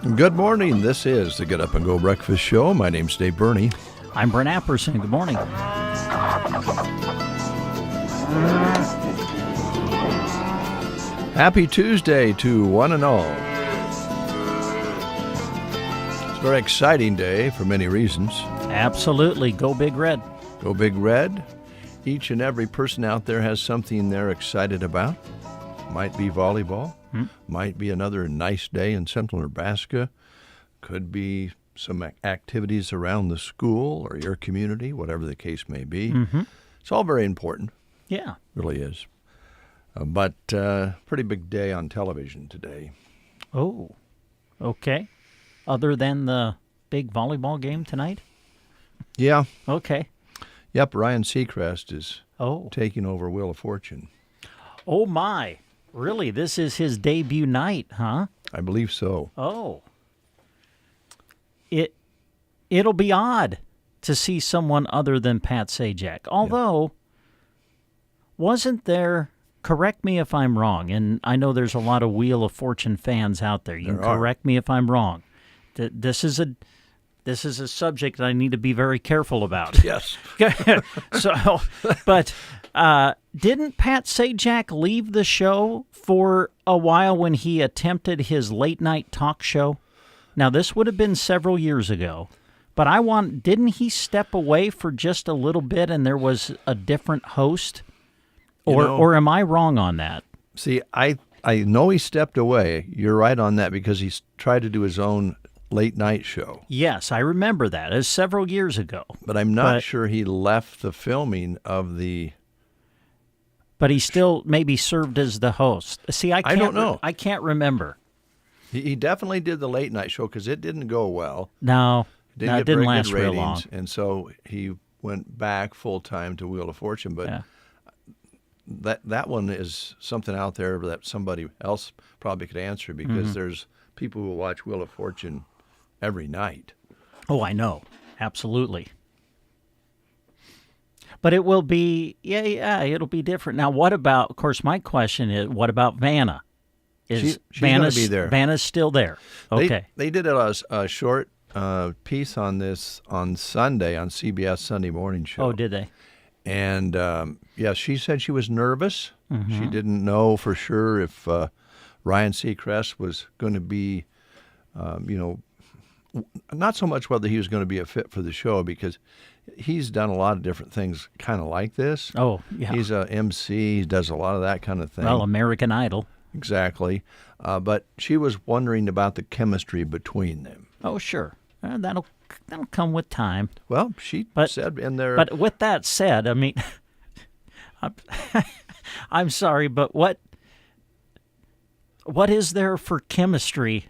Good morning. This is the Get Up and Go Breakfast Show. My name's Dave Burney. I'm Brent Apperson. Good morning. Happy Tuesday to one and all. It's a very exciting day for many reasons. Absolutely. Go Big Red. Go Big Red. Each and every person out there has something they're excited about. Might be volleyball. Might be another nice day in central Nebraska. Could be some activities around the school or your community, whatever the case may be. It's all very important. Yeah. Really is. But pretty big day on television today. Oh, okay. Other than the big volleyball game tonight? Yeah. Okay. Yep, Ryan Seacrest is Oh. taking over Wheel of Fortune. Oh, my. Really? This is his debut night, huh? I believe so. Oh. It'll be odd to see someone other than Pat Sajak. Although, wasn't there, correct me if I'm wrong, and I know there's a lot of Wheel of Fortune fans out there. You can correct me if I'm wrong. This is a subject that I need to be very careful about. Yes. But didn't Pat Sajak leave the show for a while when he attempted his late-night talk show? Now, this would have been several years ago, but didn't he step away for just a little bit and there was a different host? Or am I wrong on that? See, I know he stepped away. You're right on that because he tried to do his own late-night show. Yes, I remember that. It was several years ago. But I'm not sure he left the filming of the... But he still maybe served as the host. See, I don't know. I can't remember. He definitely did the late-night show because it didn't go well. No, It it didn't last real long. And so he went back full-time to Wheel of Fortune. But that one is something out there that somebody else probably could answer because there's people who watch Wheel of Fortune every night. Oh, I know. Absolutely. But it will be, it'll be different. Now, what about, of course, my question is, what about Vanna? She's going to be there. Vanna's still there. Okay. They did a short piece on this on Sunday on CBS Sunday Morning Show. Oh, did they? And, she said she was nervous. She didn't know for sure if Ryan Seacrest was going to be, not so much whether he was going to be a fit for the show because he's done a lot of different things kind of like this. Oh, yeah. He's a MC. He does a lot of that kind of thing. Well, American Idol. Exactly. But she was wondering about the chemistry between them. Oh, sure. That'll come with time. Well, she said in there. But with that said, I mean, I'm sorry, but what is there for chemistry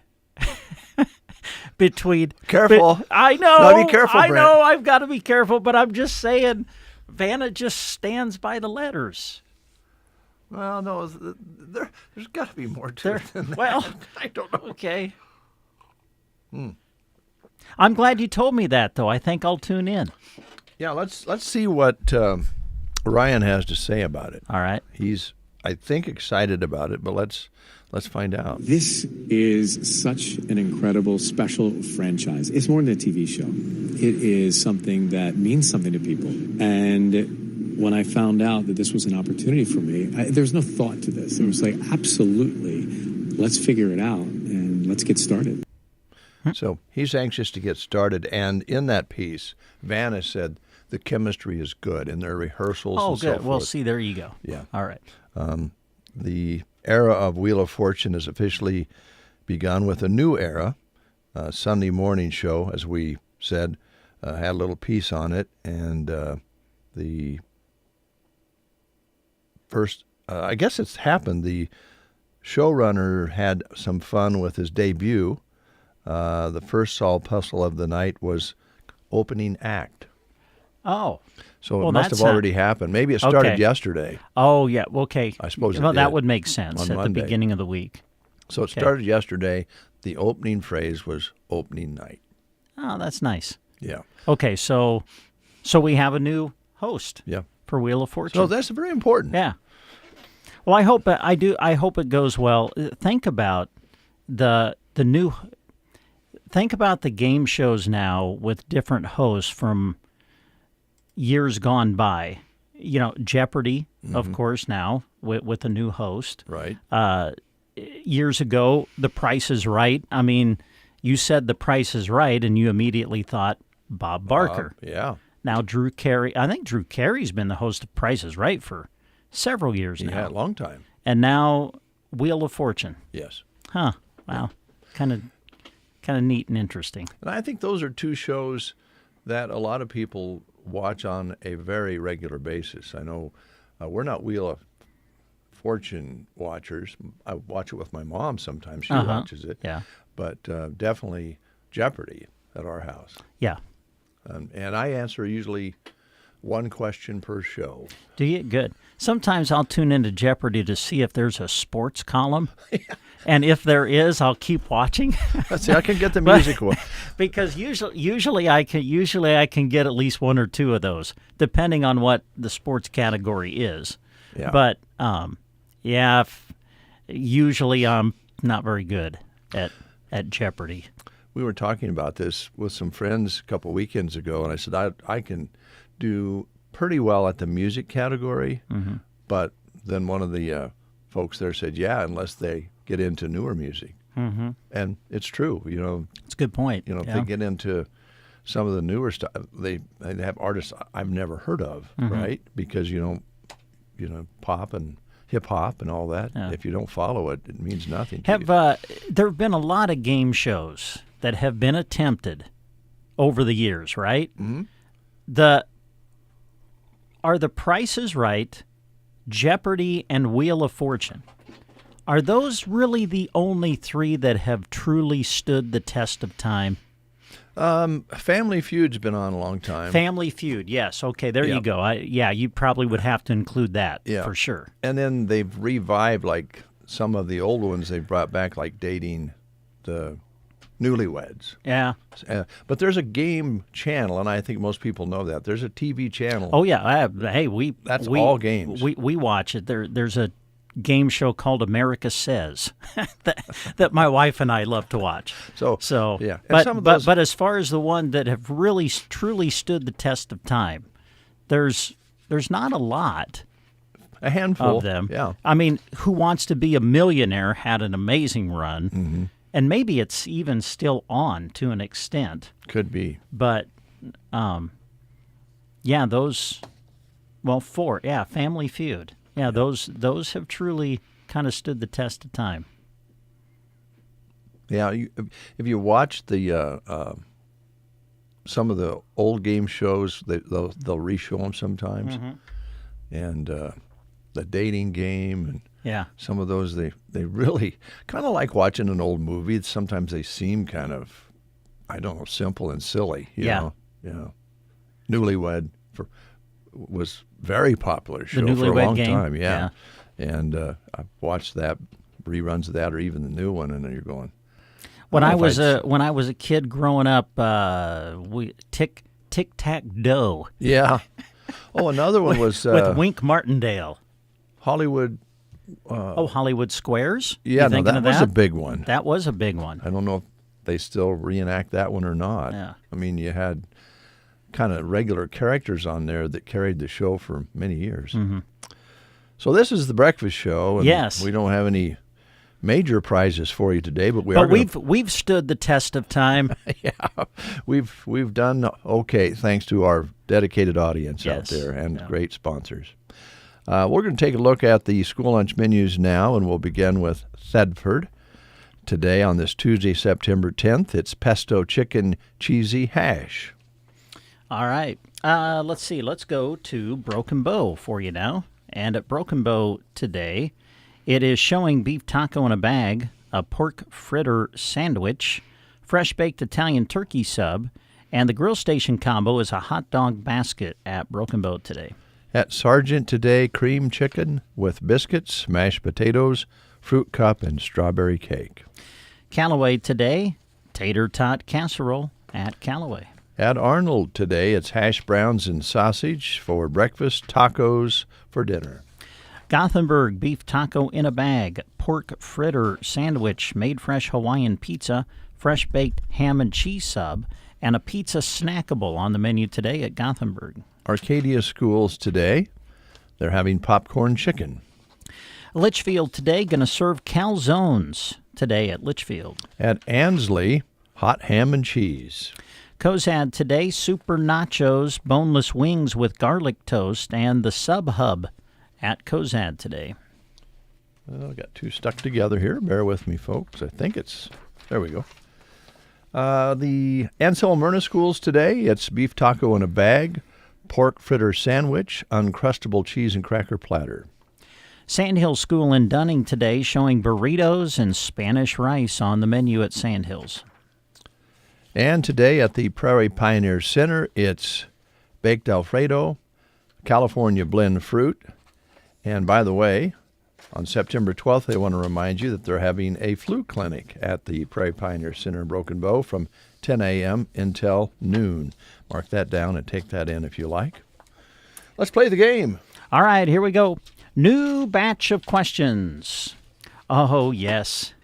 between? Careful. I know. Gotta be careful, I Brent. know. I've got to be careful, but I'm just saying, Vanna just stands by the letters. Well, no, there's got to be more to it than that. Well, I don't know. Okay. I'm glad you told me that, though. I think I'll tune in. Yeah, let's see what Ryan has to say about it. All right. He's, I think, excited about it, but let's find out. This is such an incredible, special franchise. It's more than a TV show. It is something that means something to people. And when I found out that this was an opportunity for me, there was no thought to this. It was like, absolutely, let's figure it out and let's get started. So he's anxious to get started, and in that piece, Vanna said the chemistry is good in their rehearsals and so forth. Oh, good. Well, see, there you go. Yeah. All right. The era of Wheel of Fortune has officially begun with a new era. Sunday morning show, as we said, had a little piece on it, and the first, I guess it's happened, the showrunner had some fun with his debut. The first Saul Puzzle of the night was opening act. Oh. So it must have already happened. Maybe it started yesterday. Oh, yeah. Okay. I suppose it Well, that did. would make sense On at Monday. the beginning of the week. So it started yesterday. The opening phrase was opening night. Oh, that's nice. Yeah. Okay, so we have a new host for Wheel of Fortune. So that's very important. Yeah. Well, I hope it goes well. Think about the new. think about the game shows now with different hosts from years gone by. You know, Jeopardy, of course, now with a new host. Right. Years ago, The Price is Right. I mean, you said The Price is Right, and you immediately thought Bob Barker. Yeah. Now Drew Carey. I think Drew Carey's been the host of Price is Right for several years now. Yeah, a long time. And now Wheel of Fortune. Yes. Huh. Wow. Kind of neat and interesting. And I think those are two shows that a lot of people watch on a very regular basis. I know we're not Wheel of Fortune watchers. I watch it with my mom sometimes. She watches it. Yeah. But definitely Jeopardy at our house. Yeah. And I answer usually one question per show. Do you? Good. Sometimes I'll tune into Jeopardy to see if there's a sports column. And if there is, I'll keep watching. See, I can get the music one. Because usually I can get at least one or two of those, depending on what the sports category is. Yeah. But usually I'm not very good at Jeopardy. We were talking about this with some friends a couple weekends ago, and I said I can do pretty well at the music category, but then one of the folks there said, yeah, unless they get into newer music. And it's true, you know. It's a good point. You know, if they get into some of the newer stuff, they have artists I've never heard of, right? Because, you know, pop and hip-hop and all that. Yeah. If you don't follow it, it means nothing to There you. have been a lot of game shows that have been attempted over the years, right? Mm-hmm. Are The Price is Right, Jeopardy, and Wheel of Fortune, are those really the only three that have truly stood the test of time? Family Feud's been on a long time. Family Feud, yes. Okay, there you go. You probably would have to include that for sure. And then they've revived, like, some of the old ones they brought back, like Dating the Newlyweds. Yeah. But there's a game channel, and I think most people know that. There's a TV channel. Oh, yeah. That's all games. We watch it. There's a game show called America Says that my wife and I love to watch. So yeah. And but as far as the one that have really truly stood the test of time, there's not a lot. A handful of them. Yeah. I mean, Who Wants to Be a Millionaire had an amazing run, and maybe it's even still on to an extent. Could be. But those, Family Feud. Yeah, those have truly kind of stood the test of time. Yeah, if you watch the some of the old game shows, they'll reshow them sometimes, and the dating game and some of those they really kind of like watching an old movie. Sometimes they seem kind of, I don't know, simple and silly. You know? Newlywed was very popular show for a long time. Yeah. And I watched that, reruns of that, or even the new one, and then you're going. When I was a kid growing up, Tic Tac Doe. Yeah. Oh, another one was with Wink Martindale. Hollywood. Hollywood Squares. Yeah, that was a big one. That was a big one. I don't know if they still reenact that one or not. Yeah. I mean, you had kind of regular characters on there that carried the show for many years. So this is the breakfast show. And yes. We don't have any major prizes for you today, but we've stood the test of time. Yeah, we've done okay thanks to our dedicated audience out there and great sponsors. We're going to take a look at the school lunch menus now, and we'll begin with Thedford. Today on this Tuesday, September 10th, it's pesto chicken cheesy hash. All right. Let's see. Let's go to Broken Bow for you now. And at Broken Bow today, it is showing beef taco in a bag, a pork fritter sandwich, fresh-baked Italian turkey sub, and the grill station combo is a hot dog basket at Broken Bow today. At Sargent today, cream chicken with biscuits, mashed potatoes, fruit cup, and strawberry cake. Callaway today, tater tot casserole at Callaway. At Arnold today, it's hash browns and sausage for breakfast, tacos for dinner. Gothenburg beef taco in a bag, pork fritter sandwich, made fresh Hawaiian pizza, fresh baked ham and cheese sub, and a pizza snackable on the menu today at Gothenburg. Arcadia Schools today, they're having popcorn chicken. Litchfield today going to serve calzones today at Litchfield. At Ansley, hot ham and cheese. Cozad today, super nachos, boneless wings with garlic toast, and the Sub Hub at Cozad today. Well, I got two stuck together here. Bear with me, folks. I think there we go. The Anselm Myrna Schools today, it's beef taco in a bag, pork fritter sandwich, Uncrustable cheese and cracker platter. Sandhills School in Dunning today showing burritos and Spanish rice on the menu at Sandhills. And today at the Prairie Pioneer Center, it's baked Alfredo, California blend fruit. And by the way, on September 12th, they want to remind you that they're having a flu clinic at the Prairie Pioneer Center in Broken Bow from 10 a.m. until noon. Mark that down and take that in if you like. Let's play the game. All right, here we go. New batch of questions. Oh, yes.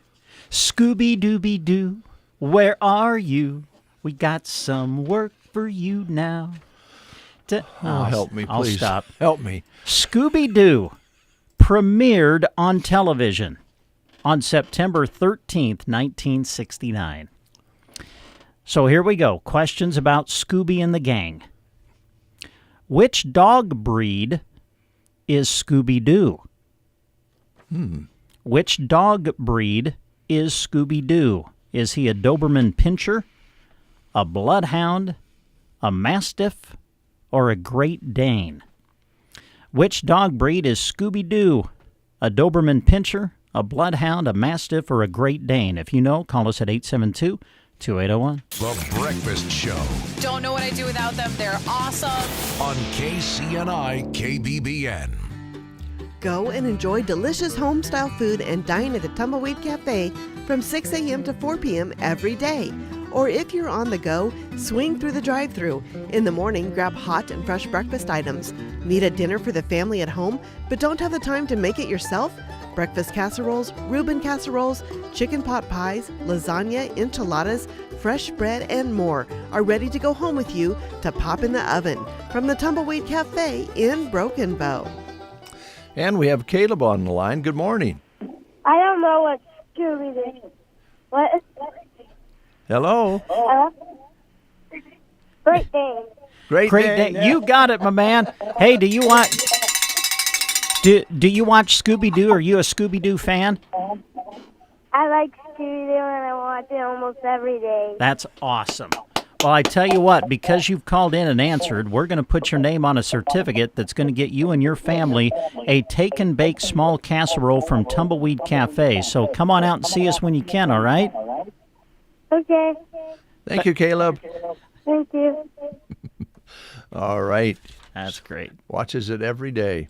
Scooby-Dooby-Doo, where are you? We got some work for you now. Help me, please. I'll stop. Help me. Scooby-Doo premiered on television on September 13th, 1969. So here we go. Questions about Scooby and the gang. Which dog breed is Scooby-Doo? Which dog breed is Scooby-Doo? Is he a Doberman Pinscher, a Bloodhound, a Mastiff, or a Great Dane? Which dog breed is Scooby-Doo? A Doberman Pinscher, a Bloodhound, a Mastiff, or a Great Dane? If you know, call us at 872-2801. The Breakfast Show. Don't know what I do without them. They're awesome. On KCNI KBBN. Go and enjoy delicious home-style food and dine at the Tumbleweed Cafe from 6 a.m. to 4 p.m. every day. Or if you're on the go, swing through the drive-thru. In the morning, grab hot and fresh breakfast items. Need a dinner for the family at home, but don't have the time to make it yourself? Breakfast casseroles, Reuben casseroles, chicken pot pies, lasagna, enchiladas, fresh bread, and more are ready to go home with you to pop in the oven from the Tumbleweed Cafe in Broken Bow. And we have Caleb on the line. Good morning. I don't know what Scooby is. What is Hello. Great Dane. Great Day. day. You got it, my man. Hey, do you watch Scooby-Doo? Are you a Scooby-Doo fan? I like Scooby-Doo and I watch it almost every day. That's awesome. Well, I tell you what, because you've called in and answered, we're going to put your name on a certificate that's going to get you and your family a take and bake small casserole from Tumbleweed Cafe. So come on out and see us when you can, all right? Okay. Thank you, Caleb. Thank you. All right. That's great. Watches it every day.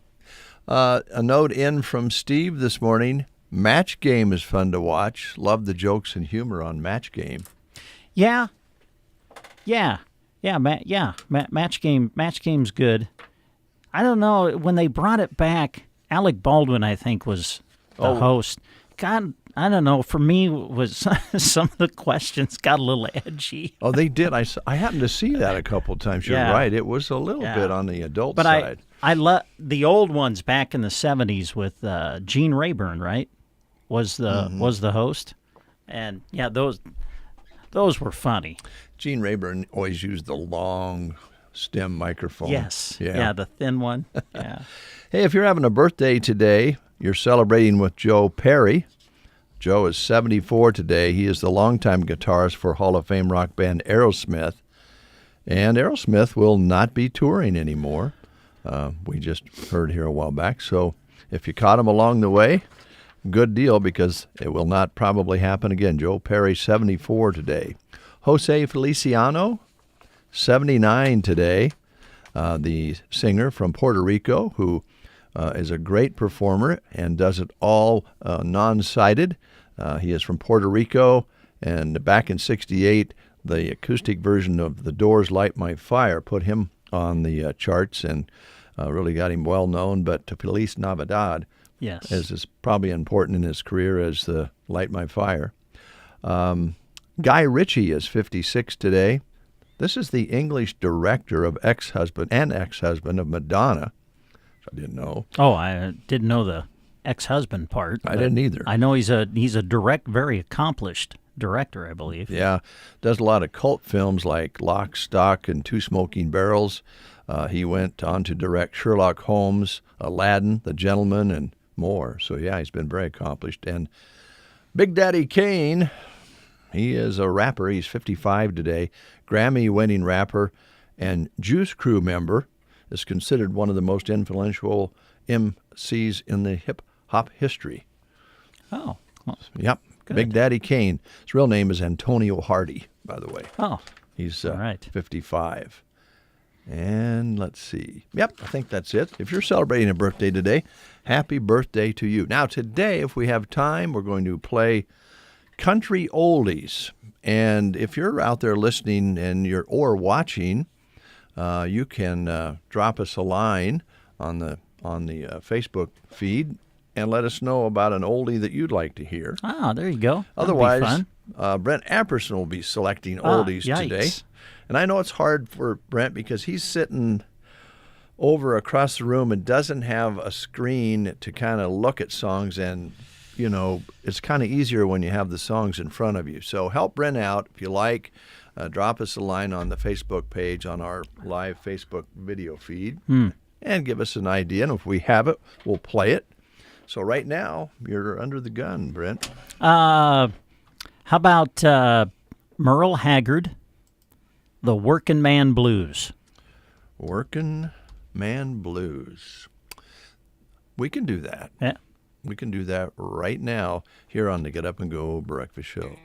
A note in from Steve this morning. Match Game is fun to watch. Love the jokes and humor on Match Game. Yeah. Match Game's good. I don't know, when they brought it back, Alec Baldwin, I think, was the host. God, I don't know. For me, was some of the questions got a little edgy. Oh, they did. I happened to see that a couple of times. You're right. It was a little bit on the adult side. I love the old ones back in the 70s with Gene Rayburn, right? Was the host. And yeah, those were funny. Gene Rayburn always used the long stem microphone. Yes. Yeah, the thin one. Yeah. Hey, if you're having a birthday today, you're celebrating with Joe Perry. Joe is 74 today. He is the longtime guitarist for Hall of Fame rock band Aerosmith. And Aerosmith will not be touring anymore. We just heard here a while back. So if you caught him along the way, good deal, because it will not probably happen again. Joe Perry, 74 today. Jose Feliciano, 79 today. The singer from Puerto Rico, who is a great performer and does it all non-sighted. He is from Puerto Rico, and back in 68, the acoustic version of The Doors' Light My Fire put him on the charts, and really got him well known. But Feliz Navidad Yes. is probably important in his career as the Light My Fire. Guy Ritchie is 56 today. This is the English director of ex-husband of Madonna. I didn't know. Oh, I didn't know the ex-husband part. I didn't either. I know he's a very accomplished director, I believe. Yeah, does a lot of cult films like Lock, Stock, and Two Smoking Barrels. He went on to direct Sherlock Holmes, Aladdin, The Gentleman, and more. So, yeah, he's been very accomplished. And Big Daddy Kane, he is a rapper. He's 55 today, Grammy-winning rapper and Juice Crew member, is considered one of the most influential MCs in the hip-hop history. Oh. Well, Yep, good. Big Daddy Kane. His real name is Antonio Hardy, by the way. Oh. He's All right. 55. And let's see. Yep, I think that's it. If you're celebrating a birthday today, happy birthday to you. Now, today, if we have time, we're going to play country oldies. And if you're out there listening or watching, you can drop us a line on the Facebook feed and let us know about an oldie that you'd like to hear. Ah, there you go. That'd be Otherwise, fun. Brent Apperson will be selecting oldies today. Yikes. And I know it's hard for Brent because he's sitting over across the room and doesn't have a screen to kind of look at songs. And, you know, it's kind of easier when you have the songs in front of you. So help Brent out if you like. Drop us a line on the Facebook page on our live Facebook video feed and give us an idea. And if we have it, we'll play it. So right now, you're under the gun, Brent. How about Merle Haggard, The Working Man Blues? Working Man Blues. We can do that. Yeah. We can do that right now here on the Get Up and Go Breakfast Show.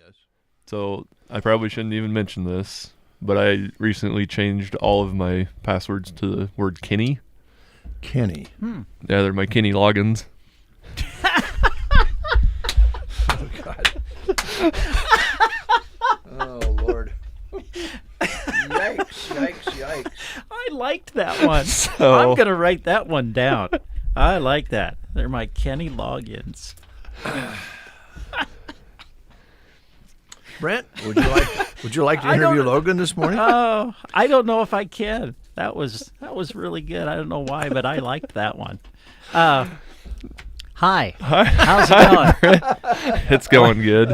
Yes. So I probably shouldn't even mention this, but I recently changed all of my passwords to the word Kenny. Kenny. Yeah, they're my Kenny logins. Oh, God. Oh, Lord. Yikes. I liked that one. So- I'm going to write that one down. I like that. They're my Kenny logins. Brent, would you like to interview Logan this morning? Oh, I don't know if I can. That was really good. I don't know why, but I liked that one. Hi. How's it going? It's going good.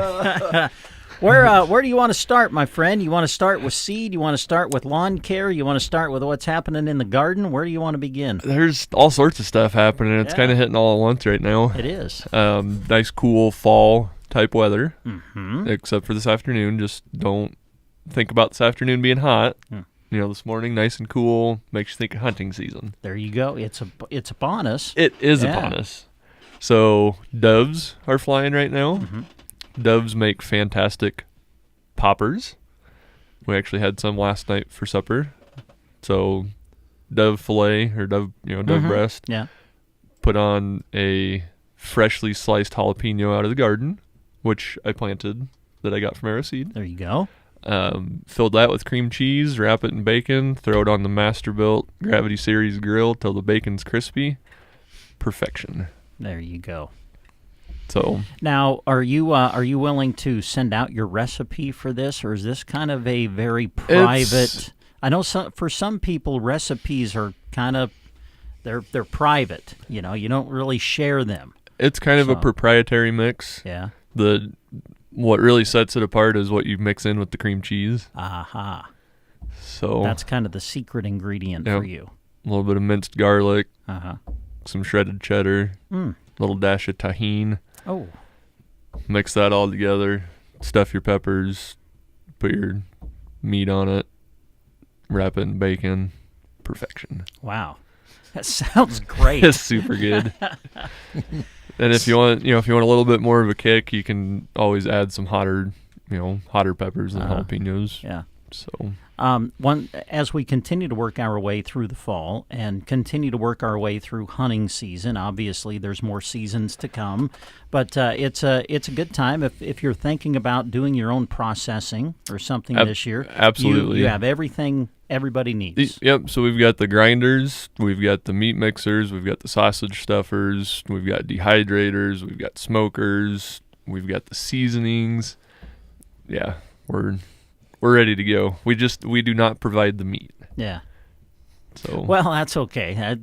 Where do you want to start, my friend? You want to start with seed? You want to start with lawn care? You want to start with what's happening in the garden? Where do you want to begin? There's all sorts of stuff happening. It's Yeah. kind of hitting all at once right now. It is. Nice, cool fall type weather, Mm-hmm. except for this afternoon. Just don't think about this afternoon being hot. You know, this morning, nice and cool, makes you think of hunting season. There you go. It's upon us. It is Yeah. upon us. So doves are flying right now. Mm-hmm. Doves make fantastic poppers. We actually had some last night for supper. So dove fillet or dove breast. Yeah. Put on a freshly sliced jalapeno out of the garden, which I planted that I got from Aeroseed. There you go. Filled that with cream cheese, wrap it in bacon, throw it on the Masterbuilt Gravity Series grill till the bacon's crispy. Perfection. There you go. So Now, are you willing to send out your recipe for this, or is this kind of a very private? I know for some people recipes are kind of they're private. You know, you don't really share them. it's kind of a So- proprietary mix. Yeah. What really sets it apart is what you mix in with the cream cheese. Aha. So That's kind of the secret ingredient Yep. for you. a little bit of minced garlic, Uh-huh. some shredded cheddar, Mm. little dash of tahini. Oh. Mix that all together. Stuff your peppers. Put your meat on it. Wrap it in bacon. Perfection. Wow. That sounds great. It's super good. And if you want, a little bit more of a kick, you can always add some hotter peppers than jalapenos. Yeah. So As we continue to work our way through the fall and continue to work our way through hunting season, obviously there's more seasons to come, but it's a good time if you're thinking about doing your own processing or something this year. Absolutely. You have everything everybody needs. Yep. So we've got the grinders, we've got the meat mixers, we've got the sausage stuffers, we've got dehydrators, we've got smokers, we've got the seasonings. Yeah, we're ready to go. We do not provide the meat. Yeah. So Well, that's okay.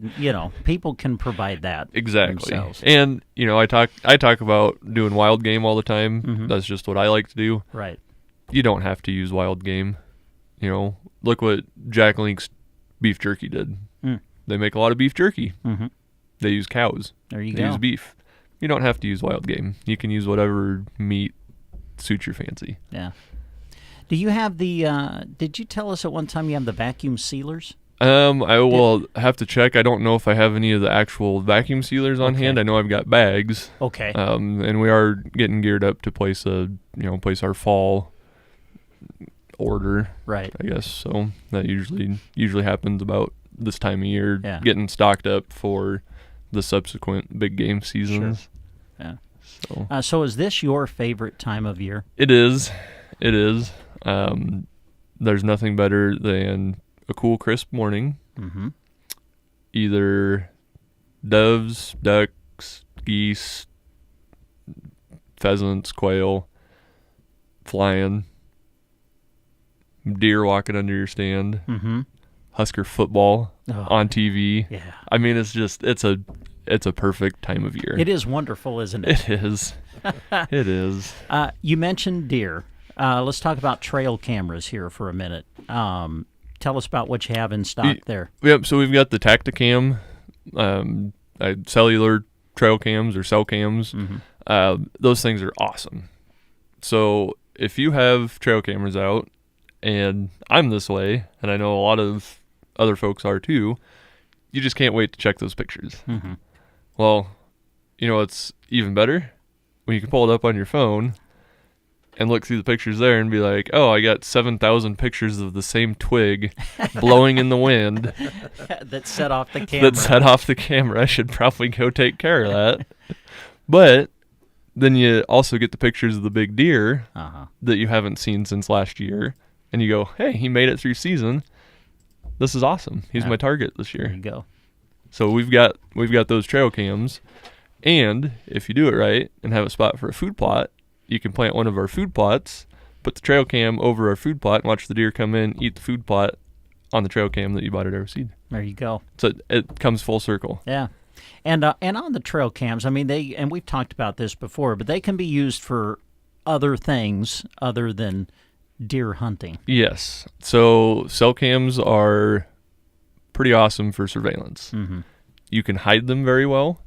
People can provide that exactly. themselves. And I talk about doing wild game all the time. Mhm. That's just what I like to do. Right. You don't have to use wild game. Look what Jack Link's beef jerky did. Mm. They make a lot of beef jerky. Mm-hmm. They use cows. There you They go. use beef. You don't have to use wild game. You can use whatever meat suits your fancy. Yeah. Do you have did you tell us at one time you have the vacuum sealers? I will have to check. I don't know if I have any of the actual vacuum sealers on hand. I know I've got bags. Okay. And we are getting geared up to place our fall order. Right. I guess so. That usually happens about this time of year. Yeah. Getting stocked up for the subsequent big game seasons. Yeah. So So is this your favorite time of year? it is. It is. There's nothing better than a cool, crisp morning. Mm-hmm. Either doves, ducks, geese, pheasants, quail flying, deer walking under your stand, Mm-hmm. Husker football Oh, on TV. yeah. I mean, it's a perfect time of year. It is wonderful, isn't it? It is. It is. You mentioned deer. Let's talk about trail cameras here for a minute. Tell us about what you have in stock there. Yep. So we've got the Tacticam, cellular trail cams or cell cams. Mm-hmm. Those things are awesome. So if you have trail cameras out, and I'm this way, and I know a lot of other folks are too, you just can't wait to check those pictures. Mm-hmm. Well, it's even better when you can pull it up on your phone and look through the pictures there and be like, oh, I got 7,000 pictures of the same twig blowing in the wind that set off the camera. I should probably go take care of that. But then you also get the pictures of the big deer that you haven't seen since last year, and you go, hey, he made it through season. This is awesome. He's my target this year. There you go. So we've got those trail cams, and if you do it right and have a spot for a food plot, you can plant one of our food plots, put the trail cam over our food plot, and watch the deer come in, eat the food plot on the trail cam that you bought at Arrowseed. There you go. So it comes full circle. Yeah. And on the trail cams, I mean, and we've talked about this before, but they can be used for other things other than deer hunting. Yes. So cell cams are pretty awesome for surveillance. Mm-hmm. You can hide them very well.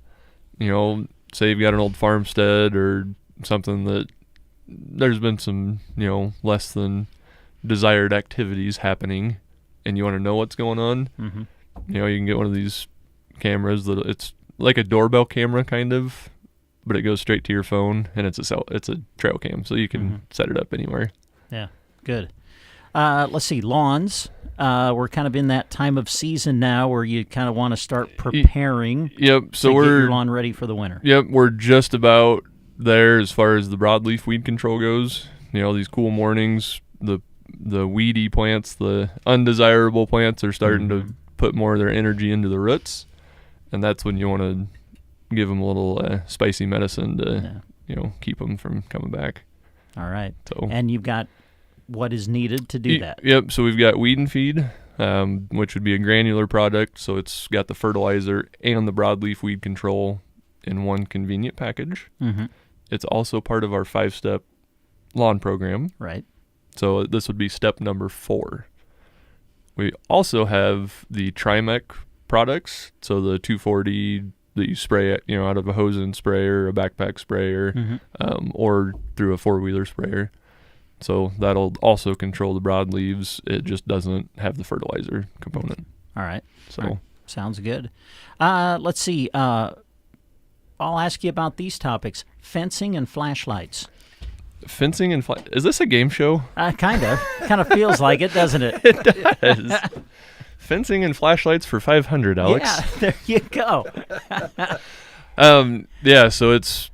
You know, say you've got an old farmstead or something that there's been some, less than desired activities happening, and you want to know what's going on. Mm-hmm. You can get one of these cameras that it's like a doorbell camera kind of, but it goes straight to your phone, and it's a trail cam, so you can set it up anywhere. Yeah, good. Let's see, lawns. We're kind of in that time of season now where you kind of want to start preparing. Yep. So to we're get your lawn ready for the winter. Yep, we're just about there as far as the broadleaf weed control goes. These cool mornings, the weedy plants, the undesirable plants are starting to put more of their energy into the roots, and that's when you want to give them a little spicy medicine to keep them from coming back. All right. So, and you've got what is needed to do that. Yep. So we've got Weed and Feed, which would be a granular product. So it's got the fertilizer and the broadleaf weed control in one convenient package. Mm-hmm. It's also part of our 5-step lawn program. Right. So this would be step number 4. We also have the Trimec products. So the 240 that you spray out of a hose and sprayer, a backpack sprayer, or through a 4-wheeler sprayer. So that'll also control the broadleaves. It just doesn't have the fertilizer component. All right. So all right. Sounds good. Let's see. I'll ask you about these topics: fencing and flashlights. Fencing and is this a game show? Kind of feels like it, doesn't it? It does. Fencing and flashlights for $500, Alex. Yeah, there you go. Yeah. So it's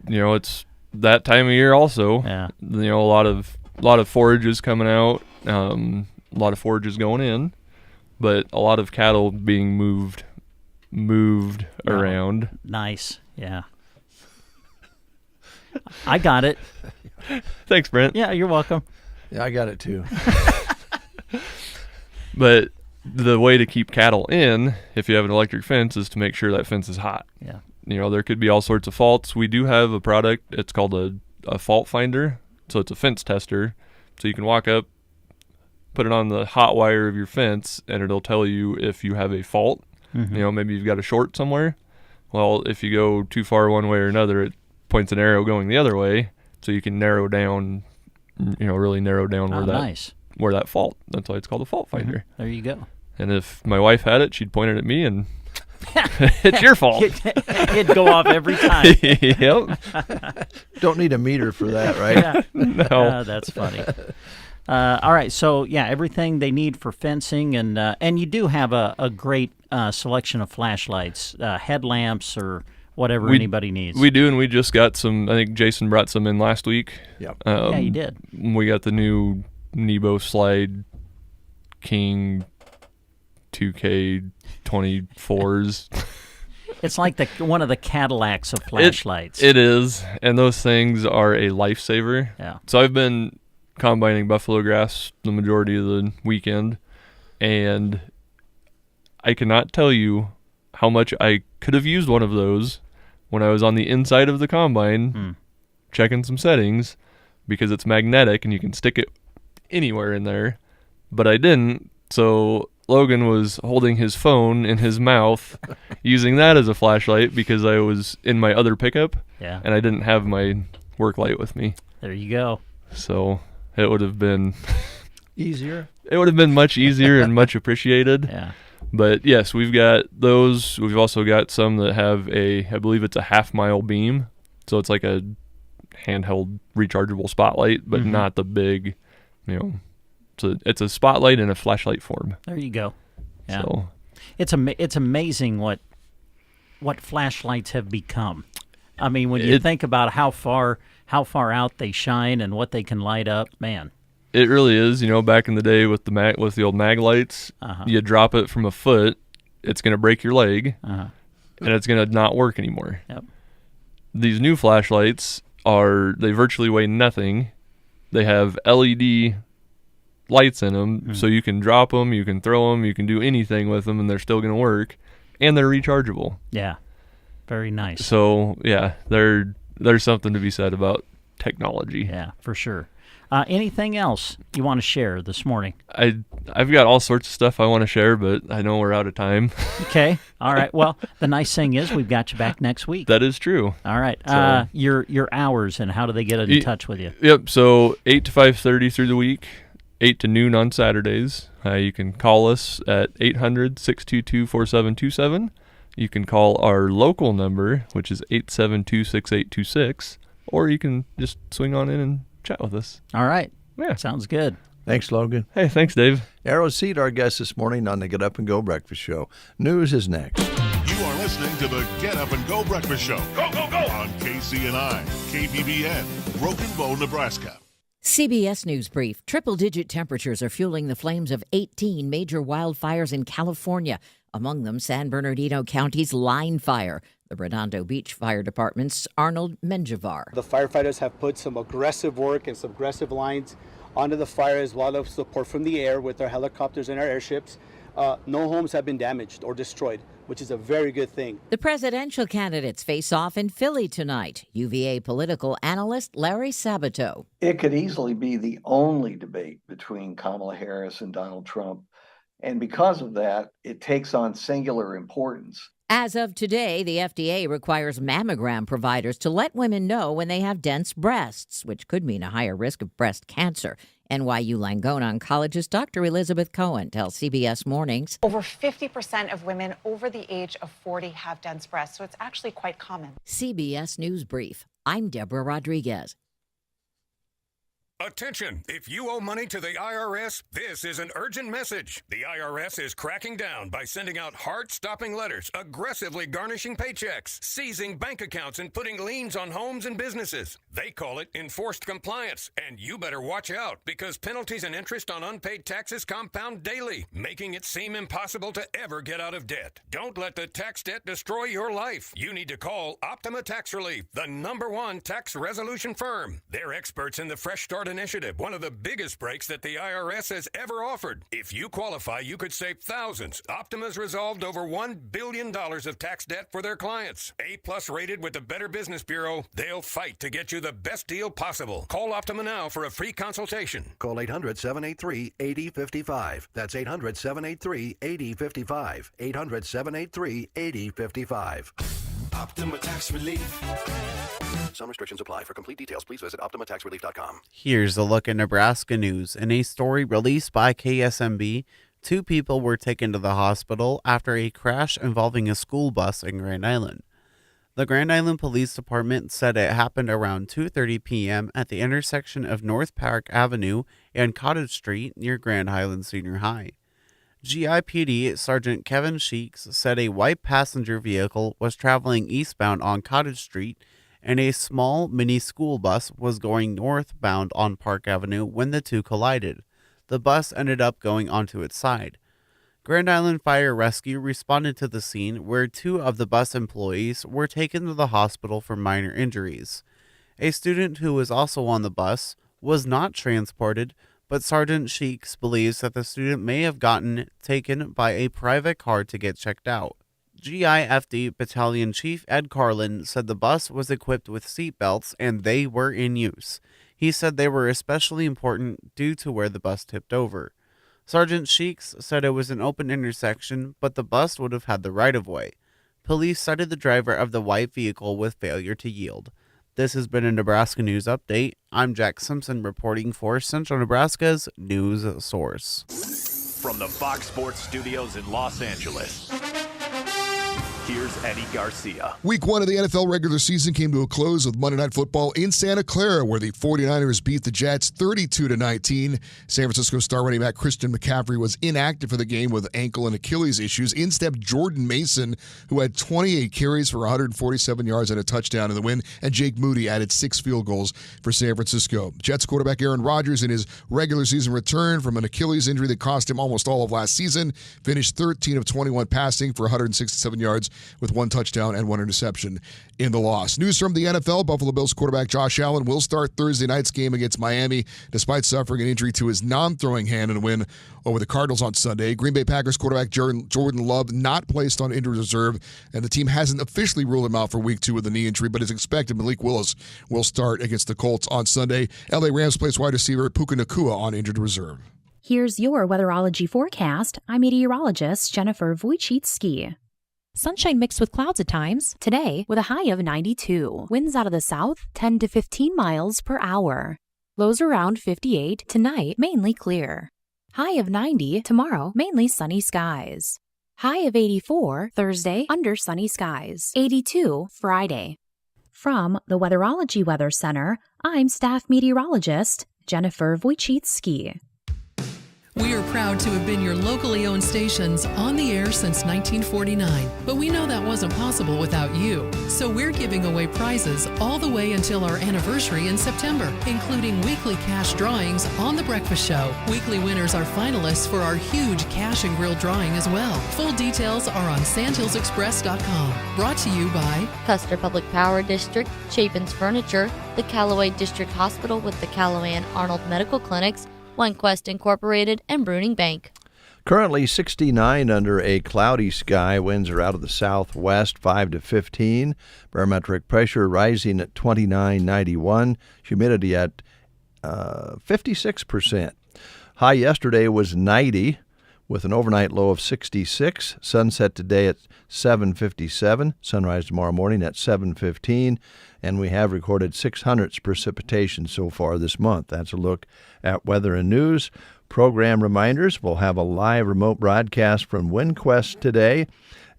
that time of year also. Yeah. A lot of forages coming out, a lot of forages going in, but a lot of cattle being moved around. Nice. Yeah. I got it. Thanks, Brent. Yeah, you're welcome. Yeah, I got it too. But the way to keep cattle in, if you have an electric fence, is to make sure that fence is hot. Yeah. There could be all sorts of faults. We do have a product, it's called a fault finder. So it's a fence tester. So you can walk up, put it on the hot wire of your fence, and it'll tell you if you have a fault. Mm-hmm. Maybe you've got a short somewhere. Well, if you go too far one way or another, it points an arrow going the other way, so you can narrow down, really narrow down where that fault. That's why it's called a fault finder. There you go. And if my wife had it, she'd point it at me and it's your fault. It'd go off every time. Yep. Don't need a meter for that, right? Yeah. No. That's funny. All right, so yeah, everything they need for fencing, and you do have a great selection of flashlights, headlamps, or whatever anybody needs. We do, and we just got some. I think Jason brought some in last week. Yep. Yeah, you did. We got the new Nebo Slide King 2K24s. It's like one of the Cadillacs of flashlights. It is, and those things are a lifesaver. Yeah. So I've been combining buffalo grass the majority of the weekend, and I cannot tell you how much I could have used one of those when I was on the inside of the combine checking some settings, because it's magnetic and you can stick it anywhere in there, but I didn't. So Logan was holding his phone in his mouth using that as a flashlight because I was in my other pickup and I didn't have my work light with me. There you go. So it would have been easier. It would have been much easier and much appreciated. Yeah. But yes, we've got those. We've also got some that have I believe it's a half-mile beam. So it's like a handheld rechargeable spotlight, but not the big, it's a spotlight in a flashlight form. There you go. Yeah. So it's amazing what flashlights have become. I mean, when you think about how far out they shine and what they can light up, man. It really is. Back in the day with the old mag lights, you drop it from a foot, it's going to break your leg, and it's going to not work anymore. Yep. These new flashlights they virtually weigh nothing. They have LED lights in them, so you can drop them, you can throw them, you can do anything with them, and they're still going to work, and they're rechargeable. Yeah, very nice. So yeah, there's something to be said about technology. Yeah, for sure. Anything else you want to share this morning? I've got all sorts of stuff I want to share, but I know we're out of time. Okay. All right. Well, the nice thing is we've got you back next week. That is true. All right. So, your hours and how do they get in touch with you? Yep. So 8 to 5:30 through the week, 8 to noon on Saturdays. You can call us at 800-622-4727. You can call our local number, which is 872-6826, or you can just swing on in and chat with us. All right. Yeah. Sounds good. Thanks, Logan. Hey, thanks, Dave. Arrow Seed, our guest this morning on the Get Up and Go Breakfast Show. News is next. You are listening to the Get Up and Go Breakfast Show. Go, go, go! On KCNI, KBBN, Broken Bow, Nebraska. CBS News Brief. Triple-digit temperatures are fueling the flames of 18 major wildfires in California, among them San Bernardino County's Line Fire, the Redondo Beach Fire Department's Arnold Menjivar. The firefighters have put some aggressive work and some aggressive lines onto the fire, as well as support from the air with our helicopters and our airships. No homes have been damaged or destroyed, which is a very good thing. The presidential candidates face off in Philly tonight. UVA political analyst Larry Sabato. It could easily be the only debate between Kamala Harris and Donald Trump. And because of that, it takes on singular importance. As of today, the FDA requires mammogram providers to let women know when they have dense breasts, which could mean a higher risk of breast cancer. NYU Langone oncologist Dr. Elizabeth Cohen tells CBS Mornings. Over 50% of women over the age of 40 have dense breasts, so it's actually quite common. CBS News Brief. I'm Deborah Rodriguez. Attention! If you owe money to the IRS, this is an urgent message. The IRS is cracking down by sending out heart-stopping letters, aggressively garnishing paychecks, seizing bank accounts, and putting liens on homes and businesses. They call it enforced compliance, and you better watch out because penalties and interest on unpaid taxes compound daily, making it seem impossible to ever get out of debt. Don't let the tax debt destroy your life. You need to call Optima Tax Relief, the #1 tax resolution firm. They're experts in the Fresh Start Initiative, one of the biggest breaks that the IRS has ever offered. If you qualify, you could save thousands. Optima's resolved over $1 billion of tax debt for their clients. A+ rated with the Better Business Bureau, they'll fight to get you the best deal possible. Call Optima now for a free consultation. Call 800-783-8055. That's 800-783-8055. 800-783-8055. Optima Tax Relief. Some restrictions apply. For complete details, please visit OptimaTaxRelief.com. Here's a look at Nebraska news. In a story released by KSMB, 2 people were taken to the hospital after a crash involving a school bus in Grand Island. The Grand Island Police Department said it happened around 2:30 p.m. at the intersection of North Park Avenue and Cottage Street near Grand Island Senior High. GIPD Sergeant Kevin Sheeks said a white passenger vehicle was traveling eastbound on Cottage Street and a small mini school bus was going northbound on Park Avenue when the two collided. The bus ended up going onto its side. Grand Island Fire Rescue responded to the scene where 2 of the bus employees were taken to the hospital for minor injuries. A student who was also on the bus was not transported, but Sergeant Sheeks believes that the student may have gotten taken by a private car to get checked out. GIFD Battalion Chief Ed Carlin said the bus was equipped with seat belts and they were in use. He said they were especially important due to where the bus tipped over. Sergeant Sheeks said it was an open intersection, but the bus would have had the right-of-way. Police cited the driver of the white vehicle with failure to yield. This has been a Nebraska News Update. I'm Jack Simpson reporting for Central Nebraska's news source. From the Fox Sports Studios in Los Angeles, Here's Eddie Garcia. Week 1 of the NFL regular season came to a close with Monday Night Football in Santa Clara, where the 49ers beat the Jets 32-19. San Francisco star running back Christian McCaffrey was inactive for the game with ankle and Achilles issues. In stepped Jordan Mason, who had 28 carries for 147 yards and a touchdown in the win, and Jake Moody added 6 field goals for San Francisco. Jets quarterback Aaron Rodgers, in his regular season return from an Achilles injury that cost him almost all of last season, finished 13 of 21 passing for 167 yards with 1 touchdown and 1 interception in the loss. News from the NFL, Buffalo Bills quarterback Josh Allen will start Thursday night's game against Miami despite suffering an injury to his non-throwing hand in a win over the Cardinals on Sunday. Green Bay Packers quarterback Jordan Love not placed on injured reserve, and the team hasn't officially ruled him out for week 2 with a knee injury, but it's expected Malik Willis will start against the Colts on Sunday. LA Rams placed wide receiver Puka Nacua on injured reserve. Here's your weatherology forecast. I'm meteorologist Jennifer Wojcicki. Sunshine mixed with clouds at times. Today, with a high of 92. Winds out of the south, 10 to 15 miles per hour. Lows around 58. Tonight, mainly clear. High of 90. Tomorrow, mainly sunny skies. High of 84. Thursday, under sunny skies. 82. Friday. From the Weatherology Weather Center, I'm staff meteorologist Jennifer Wojcicki. We are proud to have been your locally owned stations on the air since 1949, but we know that wasn't possible without you. So we're giving away prizes all the way until our anniversary in September, including weekly cash drawings on The Breakfast Show. Weekly winners are finalists for our huge cash and grill drawing as well. Full details are on sandhillsexpress.com. Brought to you by Custer Public Power District, Chapin's Furniture, the Callaway District Hospital with the Callaway and Arnold Medical Clinics, OneQuest Incorporated, and Bruning Bank. Currently 69 under a cloudy sky. Winds are out of the southwest, 5 to 15. Barometric pressure rising at 29.91. Humidity at 56%. High yesterday was 90 with an overnight low of 66. Sunset today at 7:57. Sunrise tomorrow morning at 7:15. And we have recorded 600 precipitation so far this month. That's a look at weather and news. Program reminders, we'll have a live remote broadcast from WinQuest today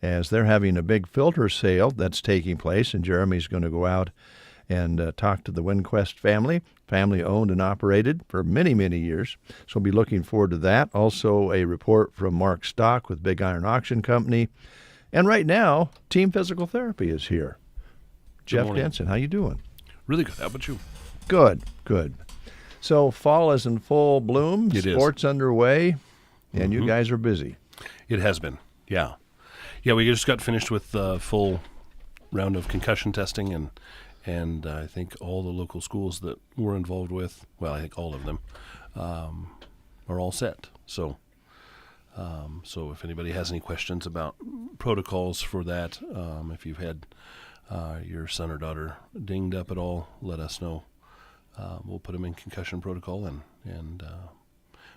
as they're having a big filter sale that's taking place, and Jeremy's going to go out and talk to the WinQuest family owned and operated for many, many years. So we'll be looking forward to that. Also a report from Mark Stock with Big Iron Auction Company. And right now, Team Physical Therapy is here. Jeff Denson, how you doing? Really good. How about you? Good. So fall is in full bloom. It Sports underway, and you guys are busy. It has been, yeah. Yeah, we just got finished with the full round of concussion testing, and I think all the local schools that we're involved with, well, I think all of them, are all set. So if anybody has any questions about protocols for that, if you've had your son or daughter dinged up at all, let us know. We'll put them in concussion protocol and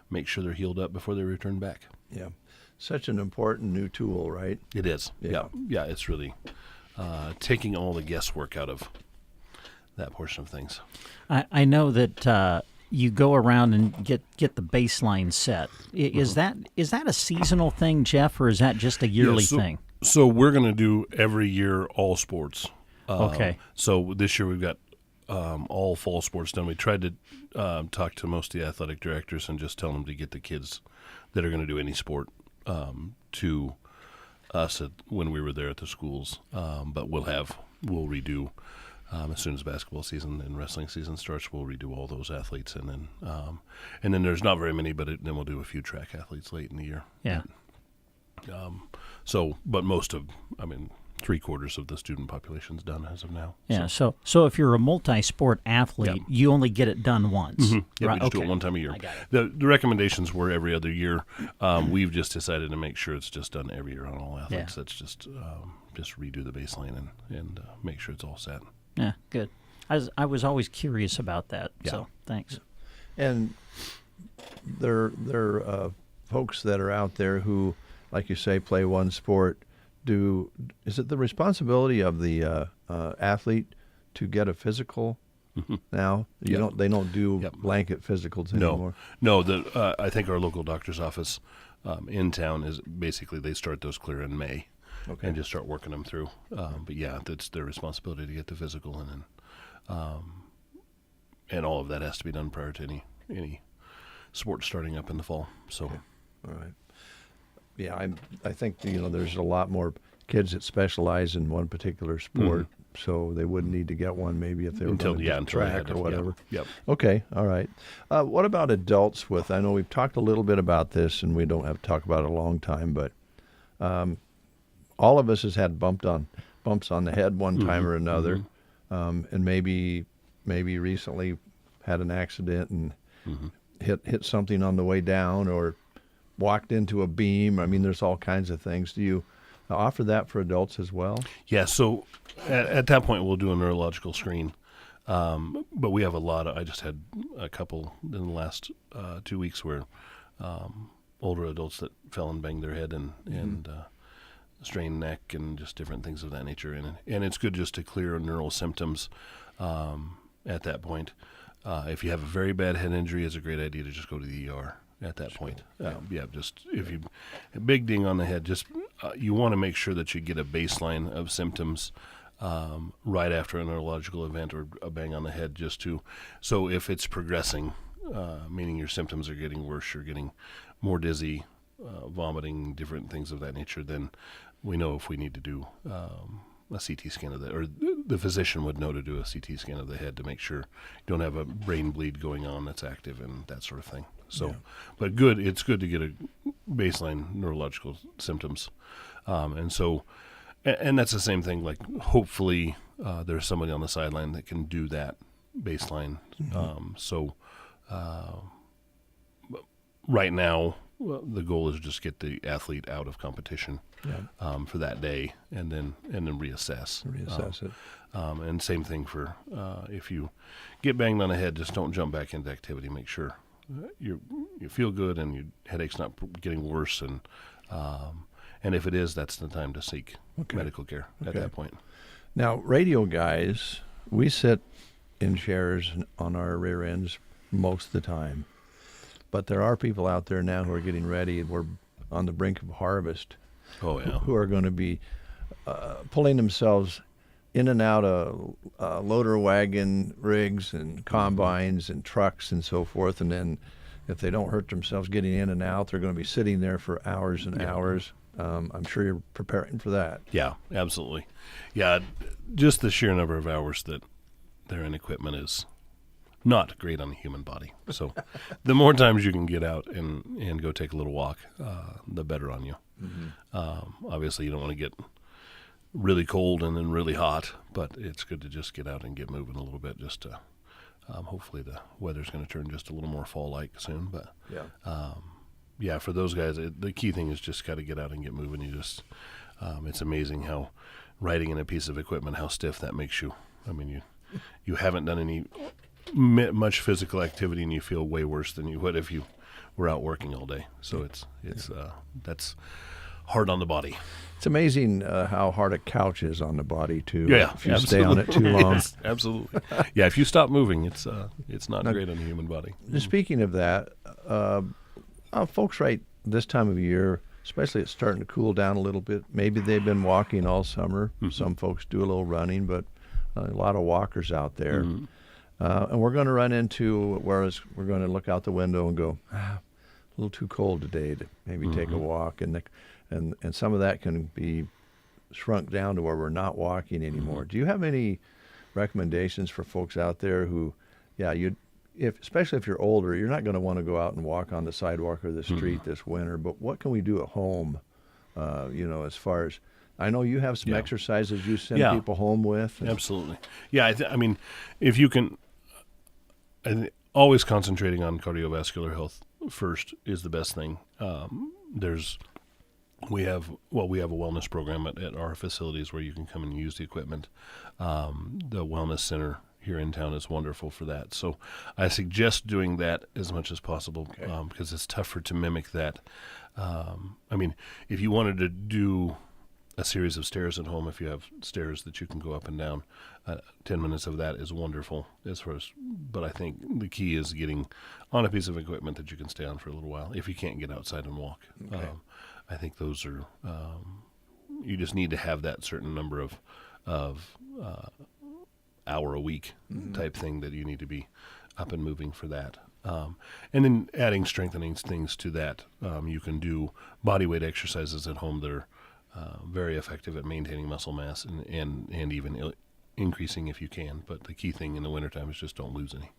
make sure they're healed up before they return back. Yeah, such an important new tool, right? It is. Yeah. It's really taking all the guesswork out of that portion of things. I know that you go around and get the baseline set. Is that a seasonal thing, Jeff, or is that just a yearly thing? So we're going to do every year all sports. Okay. So this year we've got all fall sports done. We tried to talk to most of the athletic directors and just tell them to get the kids that are going to do any sport to us when we were there at the schools. But we'll redo as soon as basketball season and wrestling season starts. We'll redo all those athletes, and then there's not very many, but then we'll do a few track athletes late in the year. Yeah. But most of, 3/4 of the student population's done as of now. Yeah. So if you're a multi-sport athlete, you only get it done once. Mm-hmm. Yeah, right? we just do it one time a year. I got it. The recommendations were every other year. We've just decided to make sure it's just done every year on all athletes. Yeah. That's just redo the baseline and make sure it's all set. Yeah, good. I was always curious about that. Yeah. So thanks. And there are folks that are out there who, like you say, play one sport. Is it the responsibility of the athlete to get a physical now? They don't do blanket physicals anymore. No. I think our local doctor's office in town is basically they start those clear in May. Okay. and just start working them through. But yeah, that's their responsibility to get the physical in, and all of that has to be done prior to any sport starting up in the fall. So, okay. All right. Yeah, I think there's a lot more kids that specialize in one particular sport, so they wouldn't need to get one maybe if they were going to track or whatever. Yep. Okay, all right. What about adults with? I know we've talked a little bit about this, and we don't have to talk about it a long time, but all of us has had bumps on the head one time or another, and maybe recently had an accident and hit something on the way down or walked into a beam. I mean, there's all kinds of things. Do you offer that for adults as well? Yeah, so at that point we'll do a neurological screen. But we have a lot of, I just had a couple in the last 2 weeks where older adults that fell and banged their head and strained neck and just different things of that nature. And it's good just to clear neural symptoms at that point. If you have a very bad head injury, it's a great idea to just go to the ER at that point. Just if you a big ding on the head, just you want to make sure that you get a baseline of symptoms right after a neurological event or a bang on the head, so if it's progressing, meaning your symptoms are getting worse, you're getting more dizzy, vomiting, different things of that nature, then we know if we need to do a CT scan of that, or the physician would know to do a CT scan of the head to make sure you don't have a brain bleed going on that's active and that sort of thing. So, but it's good to get a baseline neurological symptoms. And that's the same thing, like hopefully there's somebody on the sideline that can do that baseline. Right now, the goal is just get the athlete out of competition for that day, and then reassess. It. And same thing for if you get banged on the head, just don't jump back into activity. Make sure you feel good and your headache's not getting worse, and if it is, that's the time to seek medical care at that point. Now, radio guys, we sit in chairs on our rear ends most of the time. But there are people out there now who are getting ready, and we're on the brink of harvest. Oh, yeah. Who are going to be pulling themselves in and out of loader wagon rigs and combines and trucks and so forth. And then if they don't hurt themselves getting in and out, they're going to be sitting there for hours and hours. I'm sure you're preparing for that. Yeah, absolutely. Yeah, just the sheer number of hours that they're in equipment is not great on the human body. So the more times you can get out and go take a little walk, the better on you. Obviously, you don't want to get really cold and then really hot, but it's good to just get out and get moving a little bit, just to hopefully the weather's going to turn just a little more fall-like soon. But for those guys, the key thing is just got to get out and get moving. You just it's amazing how riding in a piece of equipment, how stiff that makes you. I mean, you haven't done any much physical activity, and you feel way worse than you would if you were out working all day. So that's hard on the body. It's amazing how hard a couch is on the body too. Yeah, if you stay on it too long. Yes, absolutely. Yeah, if you stop moving, it's not great on the human body. Speaking of that, folks right this time of year, especially it's starting to cool down a little bit. Maybe they've been walking all summer. Some folks do a little running, but a lot of walkers out there. And we're going to run into, whereas we're going to look out the window and go, a little too cold today to maybe take a walk. And some of that can be shrunk down to where we're not walking anymore. Do you have any recommendations for folks out there who, especially if you're older, you're not going to want to go out and walk on the sidewalk or the street this winter, but what can we do at home, as far as, I know you have some exercises you send people home with. Absolutely. Yeah, I mean, if you can, always concentrating on cardiovascular health first is the best thing. We have a wellness program at our facilities where you can come and use the equipment. The wellness center here in town is wonderful for that. So I suggest doing that as much as possible because it's tougher to mimic that. I mean, if you wanted to do a series of stairs at home, if you have stairs that you can go up and down, 10 minutes of that is wonderful but I think the key is getting on a piece of equipment that you can stay on for a little while if you can't get outside and walk. I think those are you just need to have that certain number of hour a week type thing that you need to be up and moving for that. And then adding strengthening things to that. You can do body weight exercises at home that are very effective at maintaining muscle mass and even increasing if you can. But the key thing in the wintertime is just don't lose any.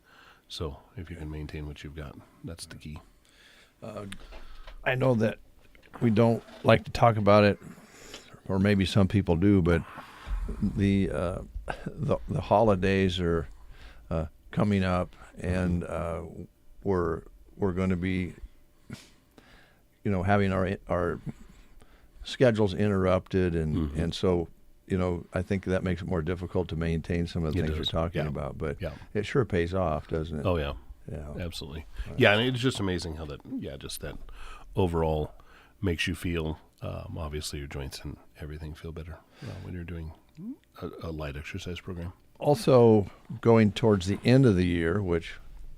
So if you can maintain what you've got, that's the key. I know that we don't like to talk about it, or maybe some people do, but the holidays are coming up, and we're going to be, having our schedules interrupted, and so I think that makes it more difficult to maintain some of the things you're talking about. But it sure pays off, doesn't it? Oh yeah, absolutely. Yeah, and it's just amazing how that just that overall makes you feel. Obviously, your joints and everything feel better when you're doing a light exercise program. Also, going towards the end of the year, which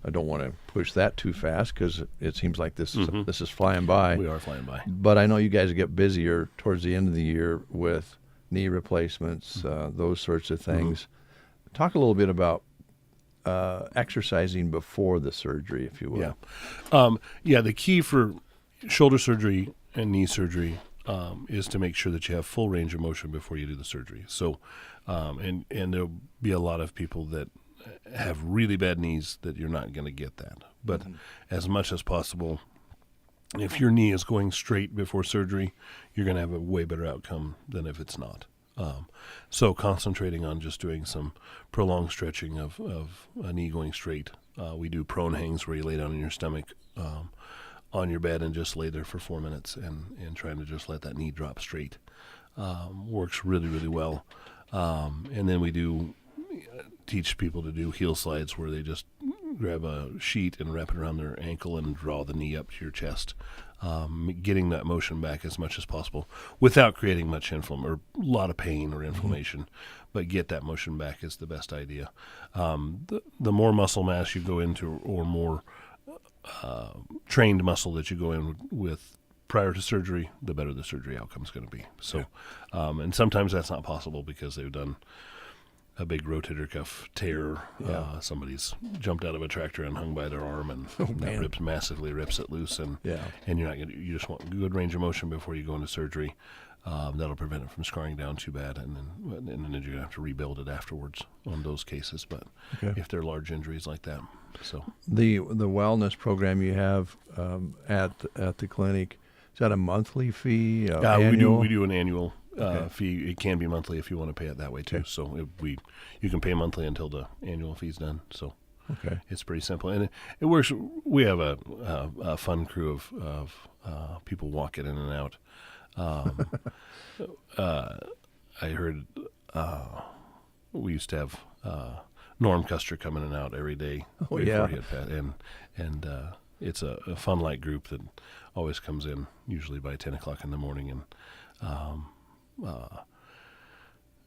I don't want to push that too fast because it seems like this is flying by. We are flying by. But I know you guys get busier towards the end of the year with knee replacements, those sorts of things. Talk a little bit about exercising before the surgery, if you will. Yeah. The key for shoulder surgery and knee surgery is to make sure that you have full range of motion before you do the surgery. So, and there'll be a lot of people that have really bad knees that you're not going to get that. But as much as possible, if your knee is going straight before surgery, you're going to have a way better outcome than if it's not. So concentrating on just doing some prolonged stretching of a knee going straight. We do prone hangs where you lay down on your stomach on your bed and just lay there for 4 minutes and trying to just let that knee drop straight. Works really, really well. And then we do teach people to do heel slides where they just grab a sheet and wrap it around their ankle and draw the knee up to your chest, getting that motion back as much as possible without creating much inflammation or a lot of pain or inflammation, but get that motion back is the best idea. The more muscle mass you go into or more trained muscle that you go in with prior to surgery, the better the surgery outcome is going to be. So, and sometimes that's not possible because they've done a big rotator cuff tear. Somebody's jumped out of a tractor and hung by their arm, and that massively rips it loose. And you're not going. You just want good range of motion before you go into surgery. That'll prevent it from scarring down too bad, and then you're going to have to rebuild it afterwards on those cases. But if they're large injuries like that, so the wellness program you have at the clinic, is that a monthly fee? Annual? We do an annual fee. It can be monthly if you want to pay it that way too. So you can pay monthly until the annual fee's done. So it's pretty simple, and it works. We have a fun crew of people walking in and out. I heard we used to have Norm Custer coming in and out every day before he had passed, and it's a fun light group that always comes in usually by 10 o'clock in the morning, and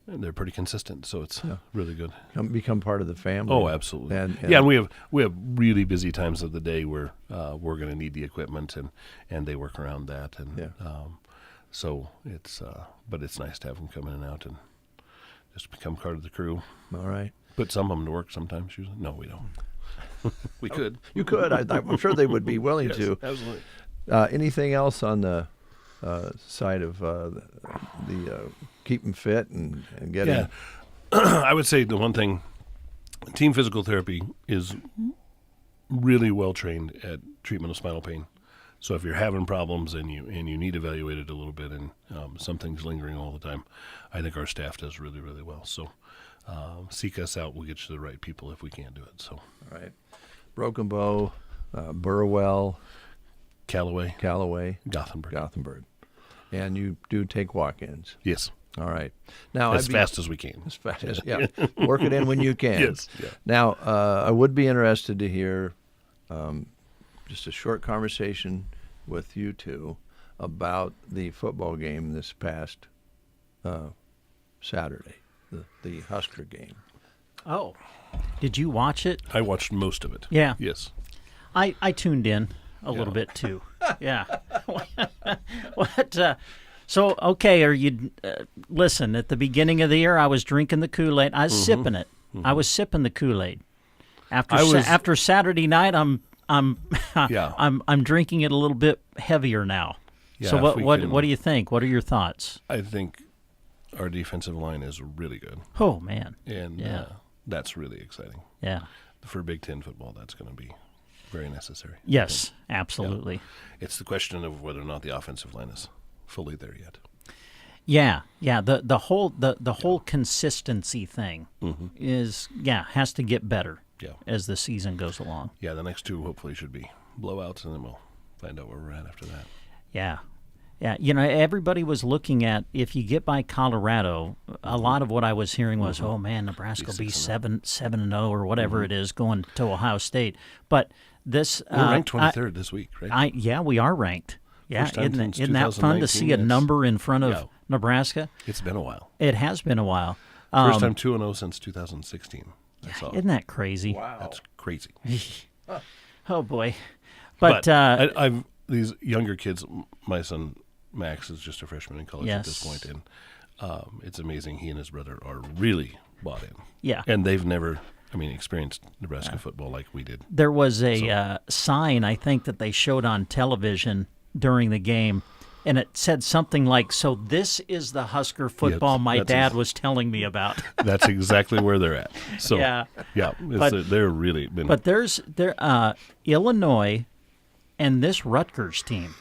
they're pretty consistent, so it's really good. Become part of the family. Oh, absolutely. And we have really busy times of the day where we're going to need the equipment, and they work around that, and so it's but it's nice to have them come in and out and just become part of the crew. All right. Put some of them to work sometimes. Usually, no, we don't. We could. You could. I'm sure they would be willing to. Absolutely. Anything else on the side of the keeping fit and getting? Yeah. I would say the one thing, team physical therapy is really well trained at treatment of spinal pain. So if you're having problems and you need evaluated a little bit and something's lingering all the time, I think our staff does really, really well. So seek us out. We'll get you to the right people if we can't do it. So, all right. Broken Bow, Burwell, Callaway, Gothenburg. And you do take walk-ins? Yes. All right. Now as fast as we can. As fast as work it in when you can. Yes. Yeah. Now, I would be interested to hear just a short conversation with you two about the football game this past Saturday, the Husker game. Oh, did you watch it? I watched most of it. Yeah. Yes. I tuned in a little bit too. Yeah. So, okay, are you listen, at the beginning of the year, I was drinking the Kool-Aid. I was sipping it. I was sipping the Kool-Aid. After Saturday night, I'm drinking it a little bit heavier now. Yeah, so what do you think? What are your thoughts? I think our defensive line is really good. Oh, man. And that's really exciting. Yeah. For Big Ten football, that's going to be very necessary. Yes, absolutely. Yeah. It's the question of whether or not the offensive line is fully there yet. Yeah. The whole consistency thing has to get better as the season goes along. Yeah, the next two hopefully should be blowouts, and then we'll find out where we're at after that. Yeah. Yeah, everybody was looking at, if you get by Colorado, a lot of what I was hearing was, oh, man, Nebraska will be 7-0 or whatever it is going to Ohio State. But this... We're ranked 23rd this week, right? We are ranked. Yeah, isn't that fun to see a number in front of Nebraska? It's been a while. It has been a while. First time 2-0 since 2016. Isn't that crazy? Wow. That's crazy. Oh, boy. But I've these younger kids, my son... Max is just a freshman in college at this point, and it's amazing. He and his brother are really bought in. Yeah. And they've never, experienced Nebraska football like we did. There was a sign, I think, that they showed on television during the game, and it said something like, so this is the Husker football my dad was telling me about. That's exactly where they're at. So, they're really been. But there's Illinois and this Rutgers team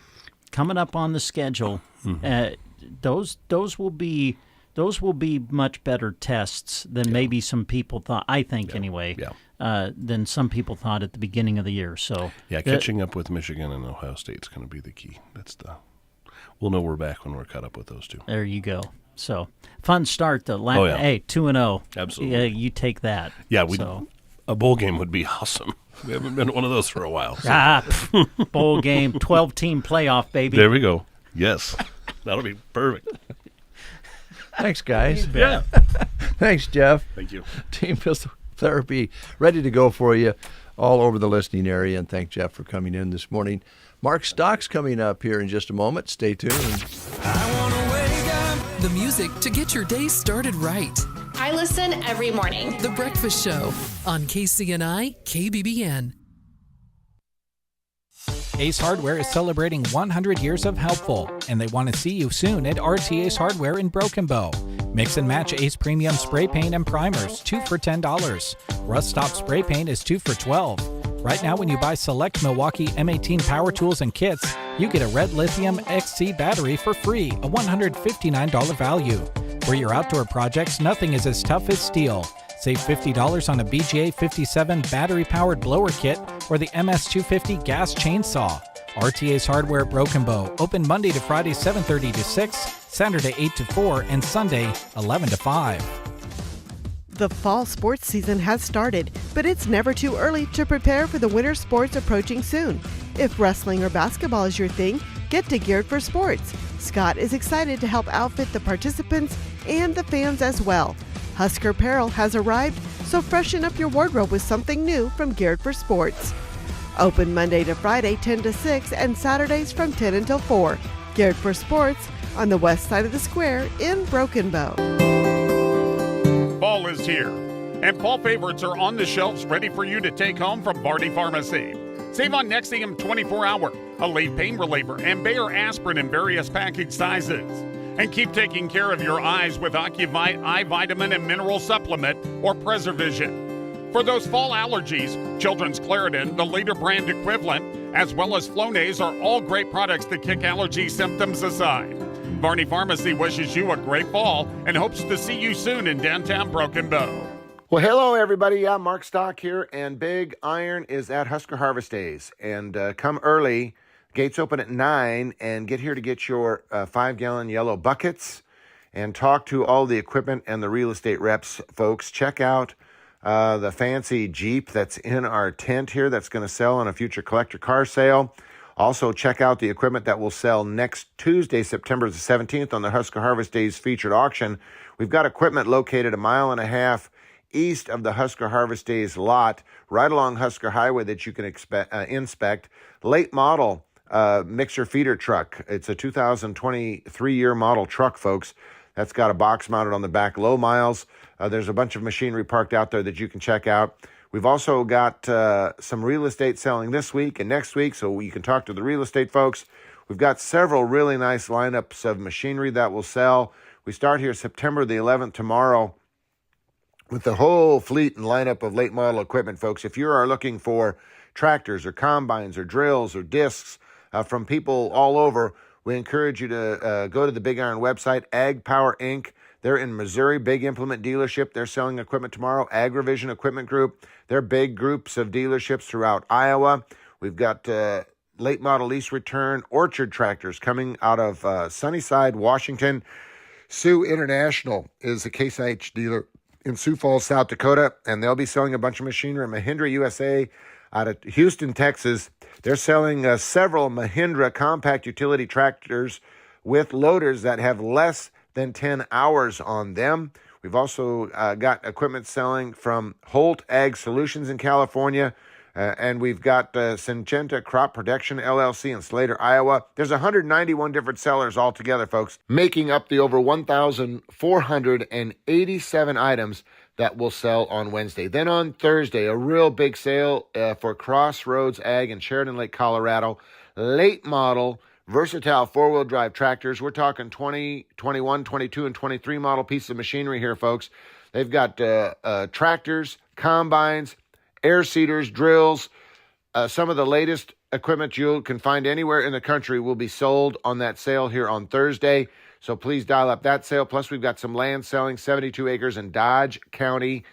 coming up on the schedule. Those will be much better tests than maybe some people thought. I think anyway. Than some people thought at the beginning of the year. So catching up with Michigan and Ohio State is going to be the key. We'll know we're back when we're caught up with those two. There you go. So fun start to Hey, 2-0. Absolutely. Yeah, you take that. Yeah, a bowl game would be awesome. We haven't been to one of those for a while. So. Bowl game, 12-team playoff, baby. There we go. Yes. That'll be perfect. Thanks, guys. Yeah. Thanks, Jeff. Thank you. Team Physical Therapy ready to go for you all over the listening area, and thank Jeff for coming in this morning. Mark Stock's coming up here in just a moment. Stay tuned. The music to get your day started right. I listen every morning. The Breakfast Show on KCNI KBBN. Ace Hardware is celebrating 100 years of helpful, and they want to see you soon at RT Ace Hardware in Broken Bow. Mix and match Ace Premium Spray Paint and Primers, 2 for $10. Rust Stop Spray Paint is 2 for $12. Right now, when you buy select Milwaukee M18 power tools and kits, you get a red lithium XC battery for free, a $159 value. For your outdoor projects, nothing is as tough as steel. Save $50 on a BGA 57 battery-powered blower kit or the MS250 gas chainsaw. RTA's Hardware at Broken Bow. Open Monday to Friday 7:30 to 6, Saturday 8 to 4, and Sunday 11 to 5. The fall sports season has started, but it's never too early to prepare for the winter sports approaching soon. If wrestling or basketball is your thing, get to Geared for Sports. Scott is excited to help outfit the participants and the fans as well. Husker Apparel has arrived, so freshen up your wardrobe with something new from Geared for Sports. Open Monday to Friday 10 to 6 and Saturdays from 10 until 4. Geared for Sports on the west side of the square in Broken Bow. Fall is here, and fall favorites are on the shelves ready for you to take home from Vardy Pharmacy. Save on Nexium 24-hour, Aleve pain reliever, and Bayer aspirin in various package sizes. And keep taking care of your eyes with Ocuvite eye vitamin and mineral supplement or Preservision. For those fall allergies, Children's Claritin, the leader brand equivalent, as well as Flonase are all great products to kick allergy symptoms aside. Varney Pharmacy wishes you a great fall and hopes to see you soon in downtown Broken Bow. Well, hello, everybody. Yeah, Mark Stock here, and Big Iron is at Husker Harvest Days. And come early. Gates open at 9, and get here to get your 5-gallon yellow buckets and talk to all the equipment and the real estate reps, folks. Check out the fancy Jeep that's in our tent here that's going to sell on a future collector car sale. Also, check out the equipment that will sell next Tuesday, September the 17th on the Husker Harvest Days featured auction. We've got equipment located 1.5 miles east of the Husker Harvest Days lot, right along Husker Highway that you can inspect. Late model mixer feeder truck. It's a 2023 year model truck, folks. That's got a box mounted on the back, low miles. There's a bunch of machinery parked out there that you can check out. We've also got some real estate selling this week and next week, so you can talk to the real estate folks. We've got several really nice lineups of machinery that will sell. We start here September the 11th tomorrow with the whole fleet and lineup of late model equipment, folks. If you are looking for tractors or combines or drills or discs from people all over, we encourage you to go to the Big Iron website, Ag Power Inc. They're in Missouri, big implement dealership. They're selling equipment tomorrow. AgriVision Equipment Group. They're big groups of dealerships throughout Iowa. We've got late model lease return Orchard tractors coming out of Sunnyside, Washington. Sioux International is a Case IH dealer in Sioux Falls, South Dakota, and they'll be selling a bunch of machinery. Mahindra USA out of Houston, Texas. They're selling several Mahindra compact utility tractors with loaders that have less than 10 hours on them. We've also got equipment selling from Holt Ag Solutions in California, and we've got Syngenta Crop Protection LLC in Slater, Iowa. There's 191 different sellers altogether, folks, making up the over 1,487 items that will sell on Wednesday. Then on Thursday, a real big sale for Crossroads Ag in Sheridan Lake, Colorado. Late model, versatile four-wheel drive tractors. We're talking 20, 21, 22, and 23 model pieces of machinery here, folks. They've got tractors, combines, air seeders, drills. Some of the latest equipment you can find anywhere in the country will be sold on that sale here on Thursday. So please dial up that sale. Plus, we've got some land selling, 72 acres in Dodge County,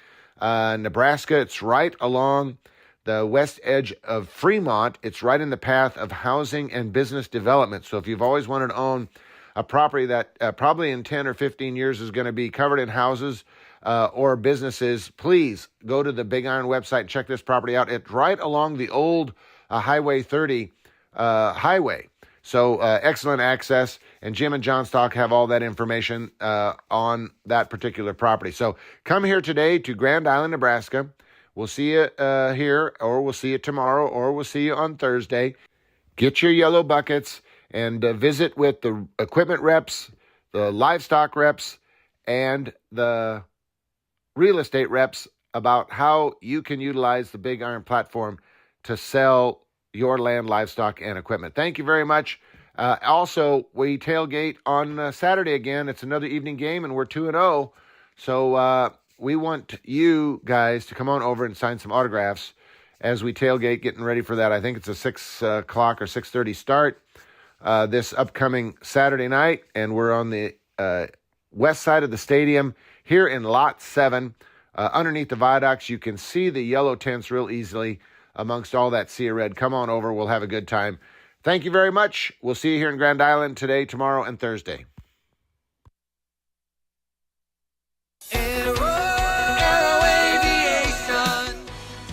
Nebraska. It's right along the west edge of Fremont. It's right in the path of housing and business development. So if you've always wanted to own a property that probably in 10 or 15 years is going to be covered in houses or businesses, please go to the Big Iron website and check this property out. It's right along the old Highway 30 highway. So excellent access, and Jim and John Stock have all that information on that particular property. So come here today to Grand Island, Nebraska. We'll see you here, or we'll see you tomorrow, or we'll see you on Thursday. Get your yellow buckets and visit with the equipment reps, the livestock reps, and the real estate reps about how you can utilize the Big Iron platform to sell your land, livestock, and equipment. Thank you very much. Also, we tailgate on Saturday again. It's another evening game, and we're 2-0. So we want you guys to come on over and sign some autographs as we tailgate, getting ready for that. I think it's a 6 o'clock or 6:30 start this upcoming Saturday night, and we're on the west side of the stadium here in Lot 7. Underneath the viaducts, you can see the yellow tents real easily amongst all that sea of red. Come on over. We'll have a good time. Thank you very much. We'll see you here in Grand Island today, tomorrow, and Thursday.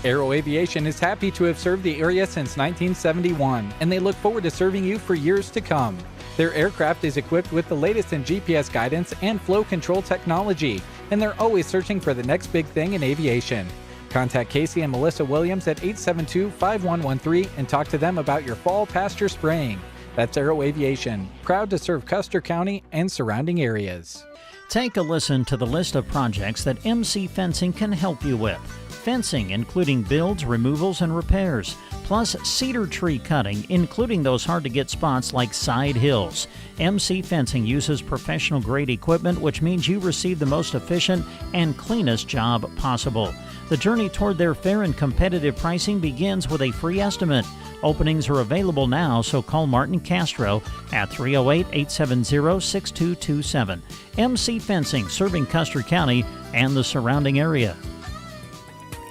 Aero Aviation is happy to have served the area since 1971, and they look forward to serving you for years to come. Their aircraft is equipped with the latest in GPS guidance and flow control technology, and they're always searching for the next big thing in aviation. Contact Casey and Melissa Williams at 872-5113 and talk to them about your fall pasture spraying. That's Aero Aviation, proud to serve Custer County and surrounding areas. Take a listen to the list of projects that MC Fencing can help you with. Fencing, including builds, removals, and repairs, plus cedar tree cutting, including those hard-to-get spots like side hills. MC Fencing uses professional-grade equipment, which means you receive the most efficient and cleanest job possible. The journey toward their fair and competitive pricing begins with a free estimate. Openings are available now, so call Martin Castro at 308-870-6227. MC Fencing, serving Custer County and the surrounding area.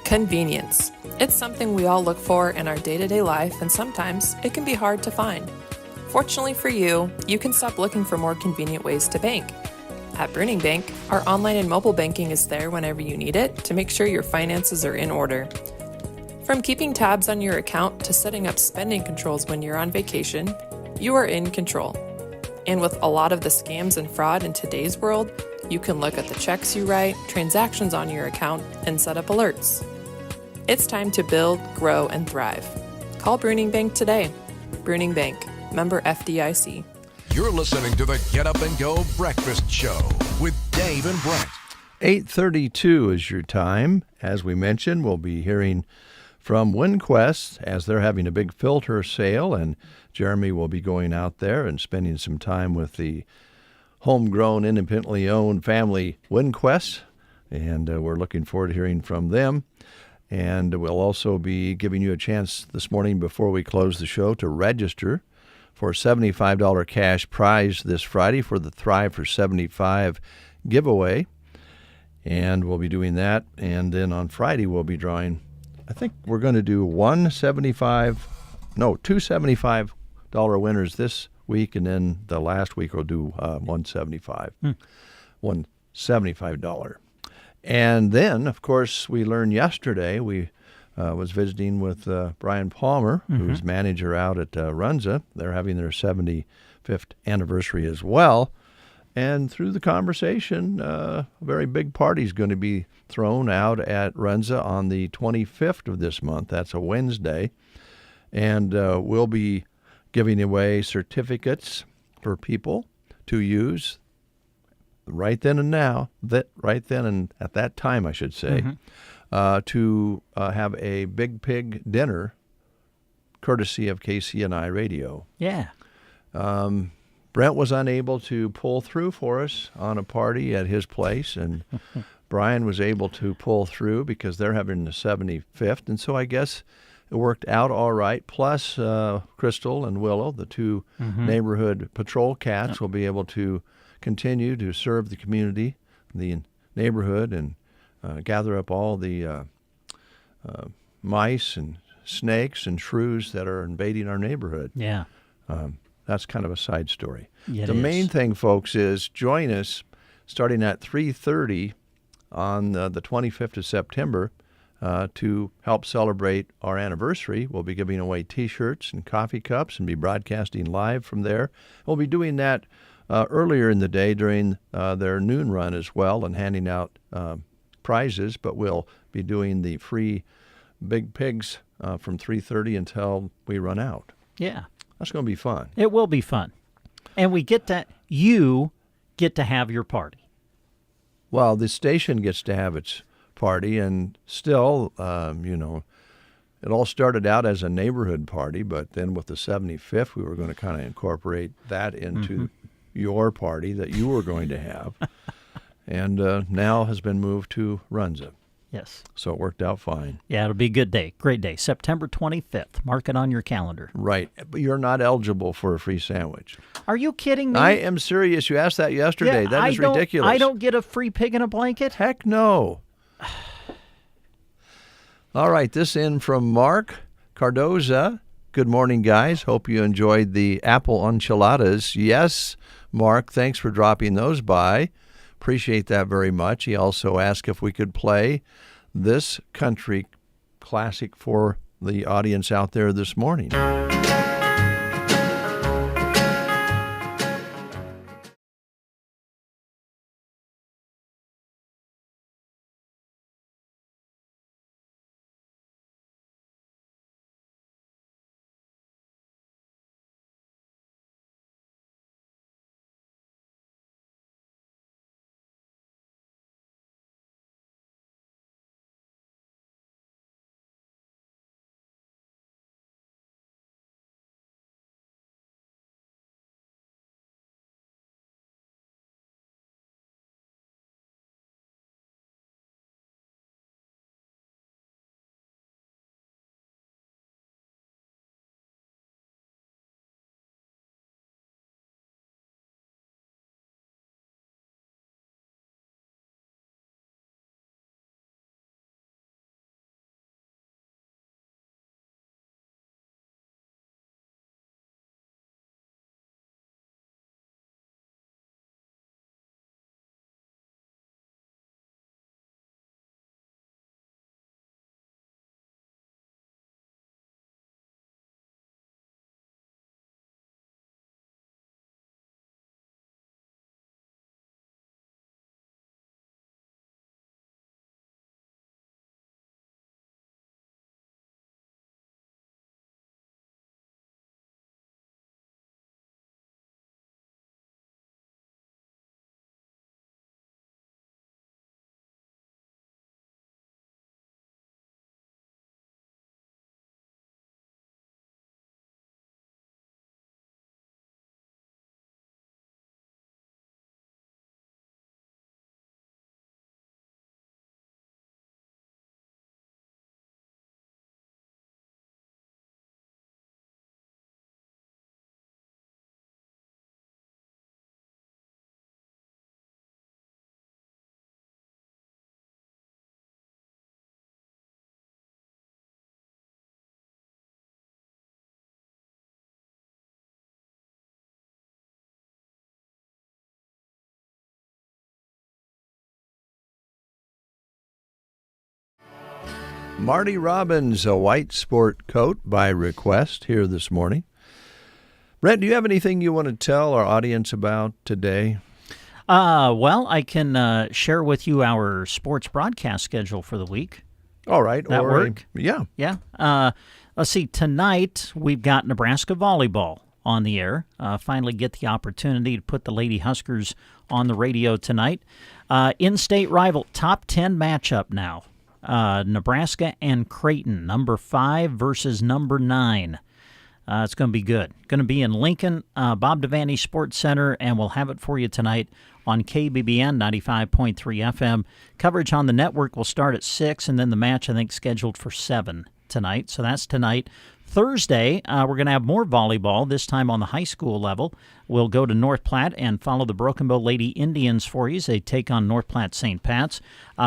Convenience. It's something we all look for in our day-to-day life, and sometimes it can be hard to find. Fortunately for you, you can stop looking for more convenient ways to bank. At Bruning Bank, our online and mobile banking is there whenever you need it to make sure your finances are in order. From keeping tabs on your account to setting up spending controls when you're on vacation, you are in control. And with a lot of the scams and fraud in today's world, you can look at the checks you write, transactions on your account, and set up alerts. It's time to build, grow, and thrive. Call Bruning Bank today. Bruning Bank. Member FDIC. You're listening to the Get Up and Go Breakfast Show with Dave and Brent. 8:32 is your time. As we mentioned, we'll be hearing from WinQuest as they're having a big filter sale, and Jeremy will be going out there and spending some time with the homegrown, independently owned family WinQuest, and we're looking forward to hearing from them. And we'll also be giving you a chance this morning before we close the show to register for a $75 cash prize this Friday for the Thrive for 75 giveaway. And we'll be doing that. And then on Friday, we'll be drawing, I think we're going to do two $75 winners this week. And then the last week we'll do $175. $175. And then, of course, we learned yesterday, we was visiting with Brian Palmer, who's manager out at Runza. They're having their 75th anniversary as well. And through the conversation, a very big party is going to be thrown out at Runza on the 25th of this month. That's a Wednesday. And we'll be giving away certificates for people to use right then and now, right then and at that time, I should say, to have a Big Pig dinner, courtesy of KCNI Radio. Yeah. Brent was unable to pull through for us on a party at his place, and Brian was able to pull through because they're having the 75th, and so I guess it worked out all right. Plus, Crystal and Willow, the two neighborhood patrol cats, will be able to continue to serve the community, the neighborhood, and gather up all the mice and snakes and shrews that are invading our neighborhood. Yeah. That's kind of a side story. Yeah, the main thing, folks, is join us starting at 3:30 on the 25th of September to help celebrate our anniversary. We'll be giving away T-shirts and coffee cups and be broadcasting live from there. We'll be doing that earlier in the day during their noon run as well and handing out prizes, but we'll be doing the free Big Pigs from 3:30 until we run out. Yeah. That's going to be fun. It will be fun. And you get to have your party. Well, the station gets to have its party, and still, it all started out as a neighborhood party, but then with the 75th, we were going to kind of incorporate that into your party that you were going to have, and now has been moved to Runza. Yes. So it worked out fine. Yeah, it'll be a good day. Great day. September 25th. Mark it on your calendar. Right. But you're not eligible for a free sandwich. Are you kidding me? I am serious. You asked that yesterday. Yeah, that is ridiculous. I don't get a free pig in a blanket? Heck no. All right. This in from Mark Cardoza. Good morning, guys. Hope you enjoyed the apple enchiladas. Yes, Mark. Thanks for dropping those by. Appreciate that very much. He also asked if we could play this country classic for the audience out there this morning. Marty Robbins, A White Sport Coat by request here this morning. Brent, do you have anything you want to tell our audience about today? Well, I can share with you our sports broadcast schedule for the week. All right. That work? Yeah. Yeah. Let's see. Tonight, we've got Nebraska volleyball on the air. Finally get the opportunity to put the Lady Huskers on the radio tonight. In-state rival, top 10 matchup now. Nebraska and Creighton, number 5 versus number 9. It's going to be good. Going to be in Lincoln, Bob Devaney Sports Center, and we'll have it for you tonight on KBBN 95.3 FM. Coverage on the network will start at 6, and then the match, I think, scheduled for 7 tonight. So that's tonight. Thursday, we're going to have more volleyball, this time on the high school level. We'll go to North Platte and follow the Broken Bow Lady Indians for you as they take on North Platte St. Pat's.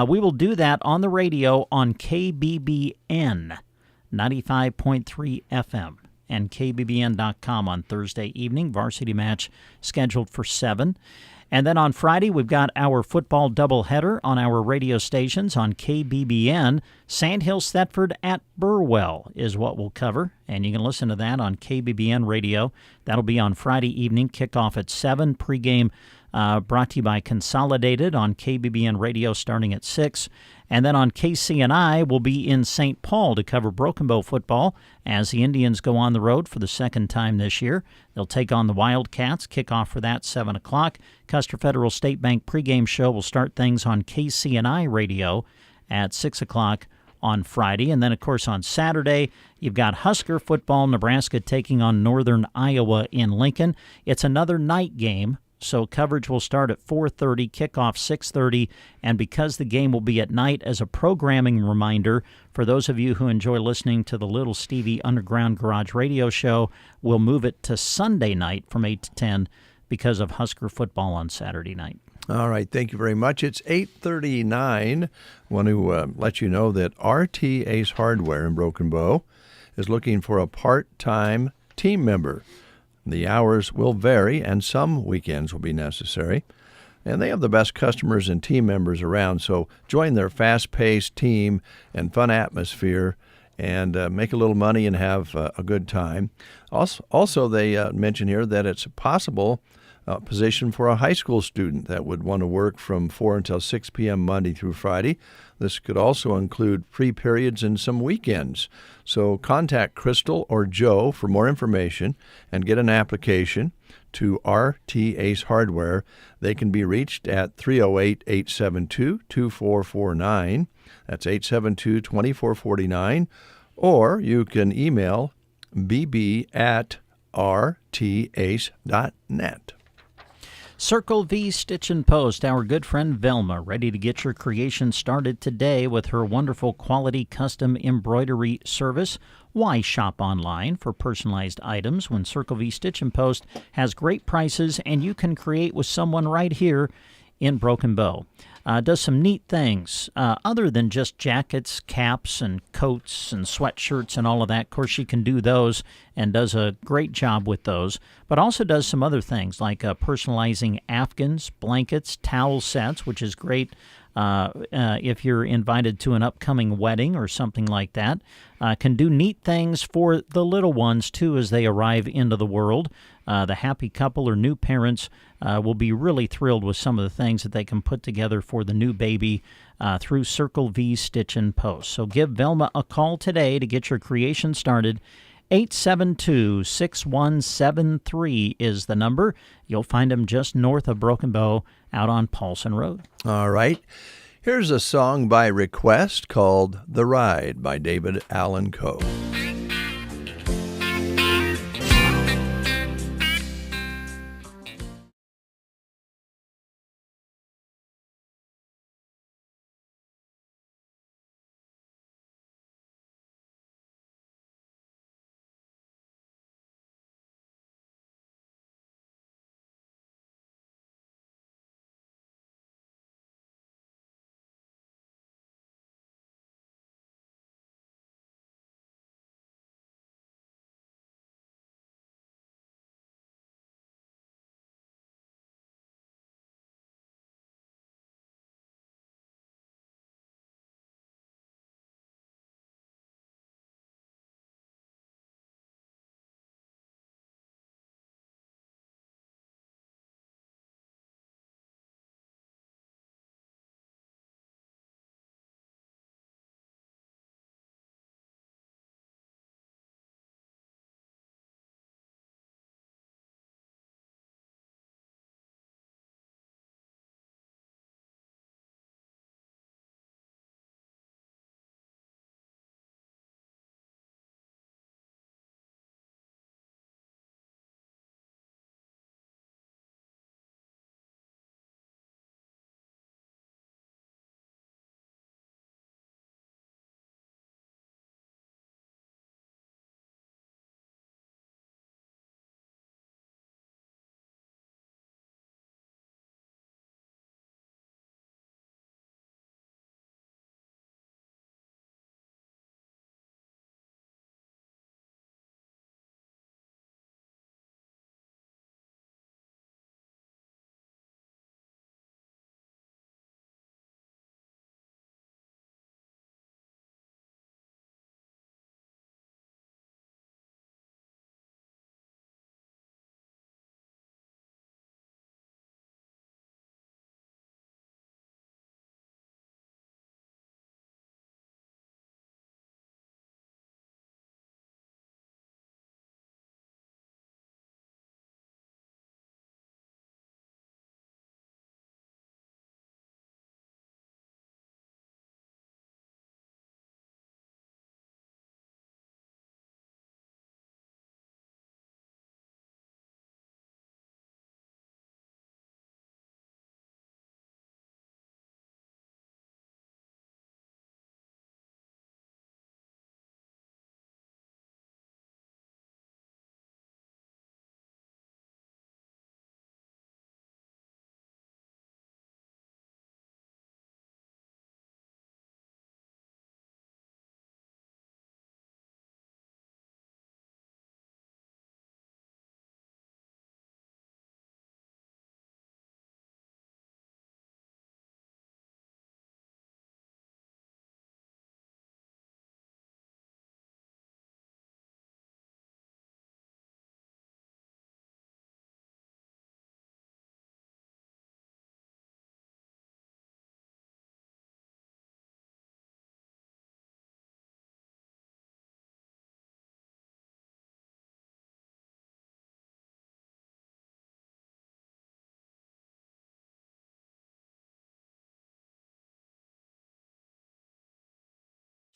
We will do that on the radio on KBBN 95.3 FM and KBBN.com on Thursday evening. Varsity match scheduled for 7. And then on Friday, we've got our football doubleheader on our radio stations on KBBN. Sandhills Thetford at Burwell is what we'll cover, and you can listen to that on KBBN Radio. That'll be on Friday evening, kickoff at 7. Pregame brought to you by Consolidated on KBBN Radio starting at 6. And then on KCNI, we'll be in St. Paul to cover Broken Bow football as the Indians go on the road for the second time this year. They'll take on the Wildcats. Kickoff for that, 7 o'clock. Custer Federal State Bank pregame show will start things on KCNI Radio at 6 o'clock on Friday. And then, of course, on Saturday, you've got Husker football, Nebraska taking on Northern Iowa in Lincoln. It's another night game. So coverage will start at 4:30, kickoff 6:30, and because the game will be at night, as a programming reminder, for those of you who enjoy listening to the Little Stevie Underground Garage Radio Show, we'll move it to Sunday night from 8 to 10 because of Husker football on Saturday night. All right, thank you very much. It's 8:39. I want to let you know that RT Ace Hardware in Broken Bow is looking for a part-time team member. The hours will vary, and some weekends will be necessary. And they have the best customers and team members around, so join their fast-paced team and fun atmosphere and make a little money and have a good time. Also they mention here that it's a possible position for a high school student that would want to work from 4 until 6 p.m. Monday through Friday. This could also include free periods and some weekends. So contact Crystal or Joe for more information and get an application to RT Ace Hardware. They can be reached at 308-872-2449. That's 872-2449. Or you can email bb@rtace.net. Circle V Stitch and Post, our good friend Velma, ready to get your creation started today with her wonderful quality custom embroidery service. Why shop online for personalized items when Circle V Stitch and Post has great prices and you can create with someone right here in Broken Bow? Does some neat things other than just jackets, caps, and coats and sweatshirts and all of that. Of course, she can do those and does a great job with those, but also does some other things like personalizing afghans, blankets, towel sets, which is great if you're invited to an upcoming wedding or something like that. Can do neat things for the little ones, too, as they arrive into the world. The happy couple or new parents will be really thrilled with some of the things that they can put together for the new baby through Circle V Stitch and Post. So give Velma a call today to get your creation started. 872-6173 is the number. You'll find them just north of Broken Bow out on Paulson Road. All right. Here's a song by request called The Ride by David Allen Coe.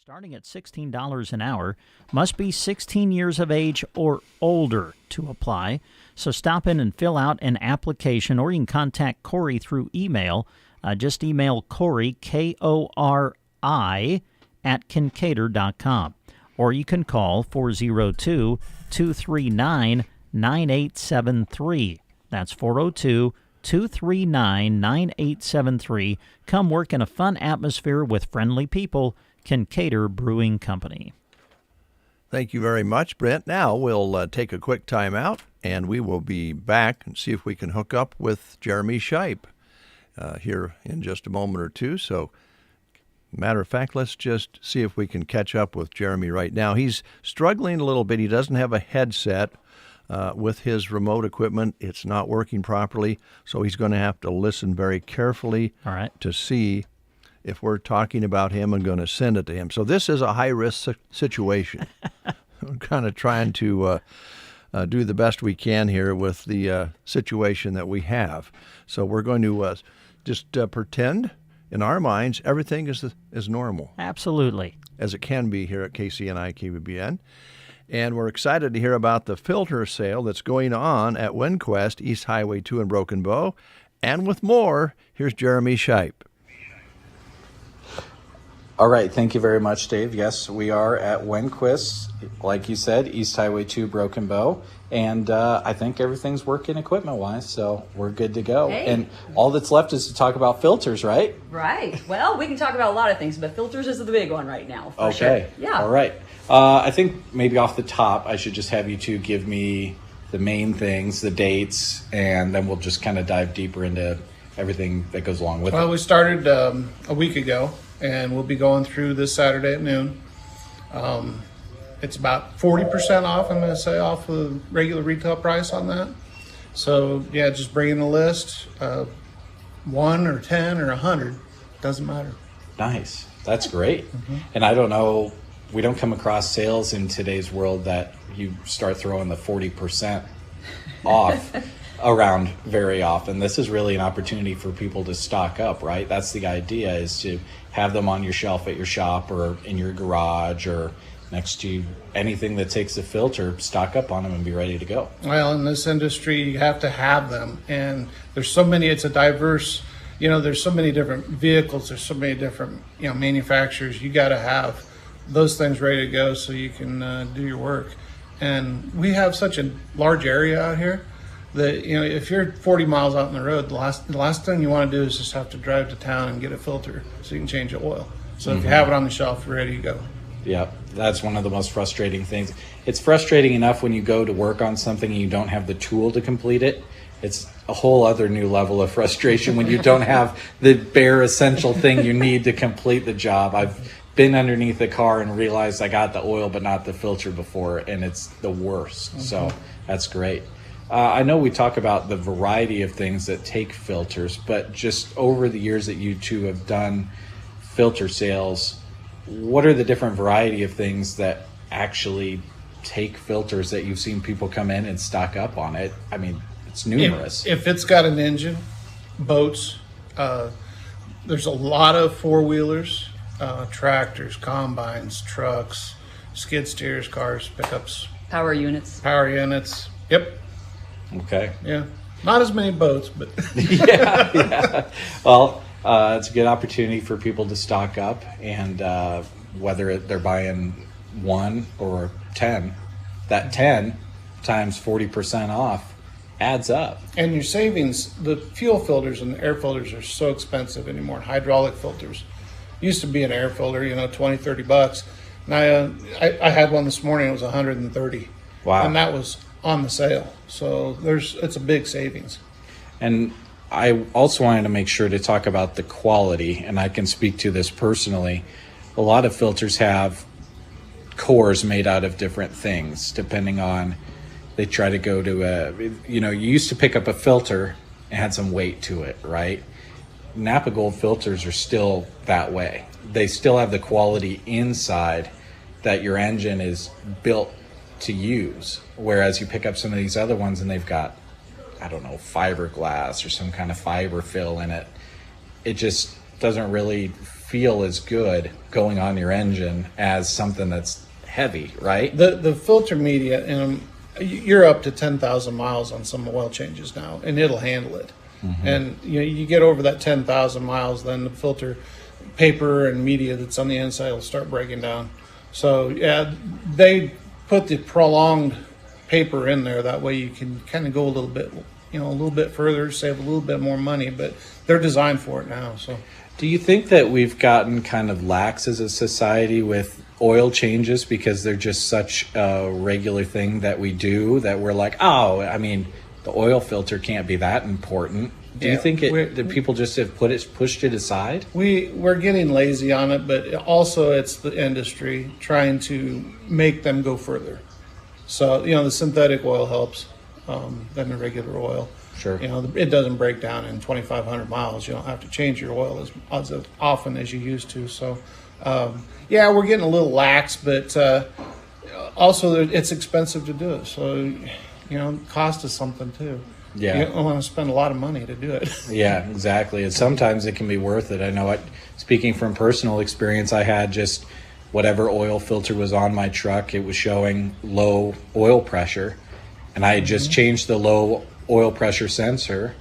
starting at $16 an hour, must be 16 years of age or older to apply. So stop in and fill out an application, or you can contact Corey through email. Just email Corey, Kori, at Kincaidor.com. Or you can call 402-239-9873. That's 402-239-9873. Come work in a fun atmosphere with friendly people. Kincaidor Brewing Company. Thank you very much, Brent. Now we'll take a quick time out, and we will be back and see if we can hook up with Jeremy Shipe here in just a moment or two. So, matter of fact, let's just see if we can catch up with Jeremy right now. He's struggling a little bit. He doesn't have a headset with his remote equipment. It's not working properly, so he's going to have to listen very carefully to see if we're talking about him and going to send it to him. So this is a high-risk situation. We're kind of trying to do the best we can here with the situation that we have. So we're going to just pretend in our minds everything is normal. Absolutely. As it can be here at KCNI KBBN. And we're excited to hear about the filter sale that's going on at WinQuest, East Highway 2 in Broken Bow. And with more, here's Jeremy Shipe. All right, thank you very much, Dave. Yes, we are at WinQuest, like you said, East Highway 2, Broken Bow, and I think everything's working equipment-wise, so we're good to go. Hey. And all that's left is to talk about filters, right? Right. Well, we can talk about a lot of things, but filters is the big one right now, for sure. Okay. Yeah. All right. I think maybe off the top, I should just have you two give me the main things, the dates, and then we'll just kind of dive deeper into everything that goes along with it. Well, we started a week ago, and we'll be going through this Saturday at noon. It's about 40% off, I'm going to say, off the regular retail price on that. So, yeah, just bring in a list, 1 or 10 or 100, doesn't matter. Nice. That's great. And I don't know, we don't come across sales in today's world that you start throwing the 40% off around very often. This is really an opportunity for people to stock up, right? That's the idea, is to have them on your shelf at your shop or in your garage or next to anything that takes a filter. Stock up on them and be ready to go. Well, in this industry, you have to have them. And there's so many, it's a diverse, there's so many different vehicles, there's so many different, manufacturers. You got to have those things ready to go so you can do your work. And we have such a large area out here that, if you're 40 miles out on the road, the last thing you want to do is just have to drive to town and get a filter so you can change the oil. So if you have it on the shelf, you're ready to go. Yeah, that's one of the most frustrating things. It's frustrating enough when you go to work on something and you don't have the tool to complete it. It's a whole other new level of frustration when you don't have the bare essential thing you need to complete the job. I've been underneath the car and realized I got the oil but not the filter before, and it's the worst. So that's great. I know we talk about the variety of things that take filters, but just over the years that you two have done filter sales, what are the different variety of things that actually take filters that you've seen people come in and stock up on it? I mean, it's numerous. If it's got an engine, boats, there's a lot of four-wheelers, tractors, combines, trucks, skid steers, cars, pickups. Power units. Yep. Okay. Yeah. Not as many boats, but. yeah. Well, it's a good opportunity for people to stock up, and whether they're buying 1 or 10, that 10 times 40% off adds up. And your savings, the fuel filters and the air filters are so expensive anymore. Hydraulic filters used to be an air filter, $20-$30. And I had one this morning. It was $130. Wow. And that was on the sale. So it's a big savings. And I also wanted to make sure to talk about the quality, and I can speak to this personally. A lot of filters have cores made out of different things, depending on, they try to go to you used to pick up a filter and had some weight to it, right? Napa Gold filters are still that way. They still have the quality inside that your engine is built to use, whereas you pick up some of these other ones and they've got, I don't know, fiberglass or some kind of fiber fill in it. It just doesn't really feel as good going on your engine as something that's heavy, right? The filter media, you're up to 10,000 miles on some oil changes now, and it'll handle it. Mm-hmm. And you get over that 10,000 miles, then the filter paper and media that's on the inside will start breaking down. So yeah, they put the prolonged paper in there. That way you can kind of go a little bit further, save a little bit more money. But they're designed for it now. So, do you think that we've gotten kind of lax as a society with oil changes because they're just such a regular thing that we do that we're like, oh, I mean, the oil filter can't be that important? Do you think that people just have pushed it aside? We're getting lazy on it, but also it's the industry trying to make them go further. So, the synthetic oil helps than the regular oil. Sure. It doesn't break down in 2,500 miles. You don't have to change your oil as often as you used to. So, we're getting a little lax, but also it's expensive to do it. So, cost is something too. Yeah. You don't want to spend a lot of money to do it. Yeah, exactly. And sometimes it can be worth it. I know speaking from personal experience, I had just whatever oil filter was on my truck, it was showing low oil pressure. And I had just changed the low oil pressure sensor,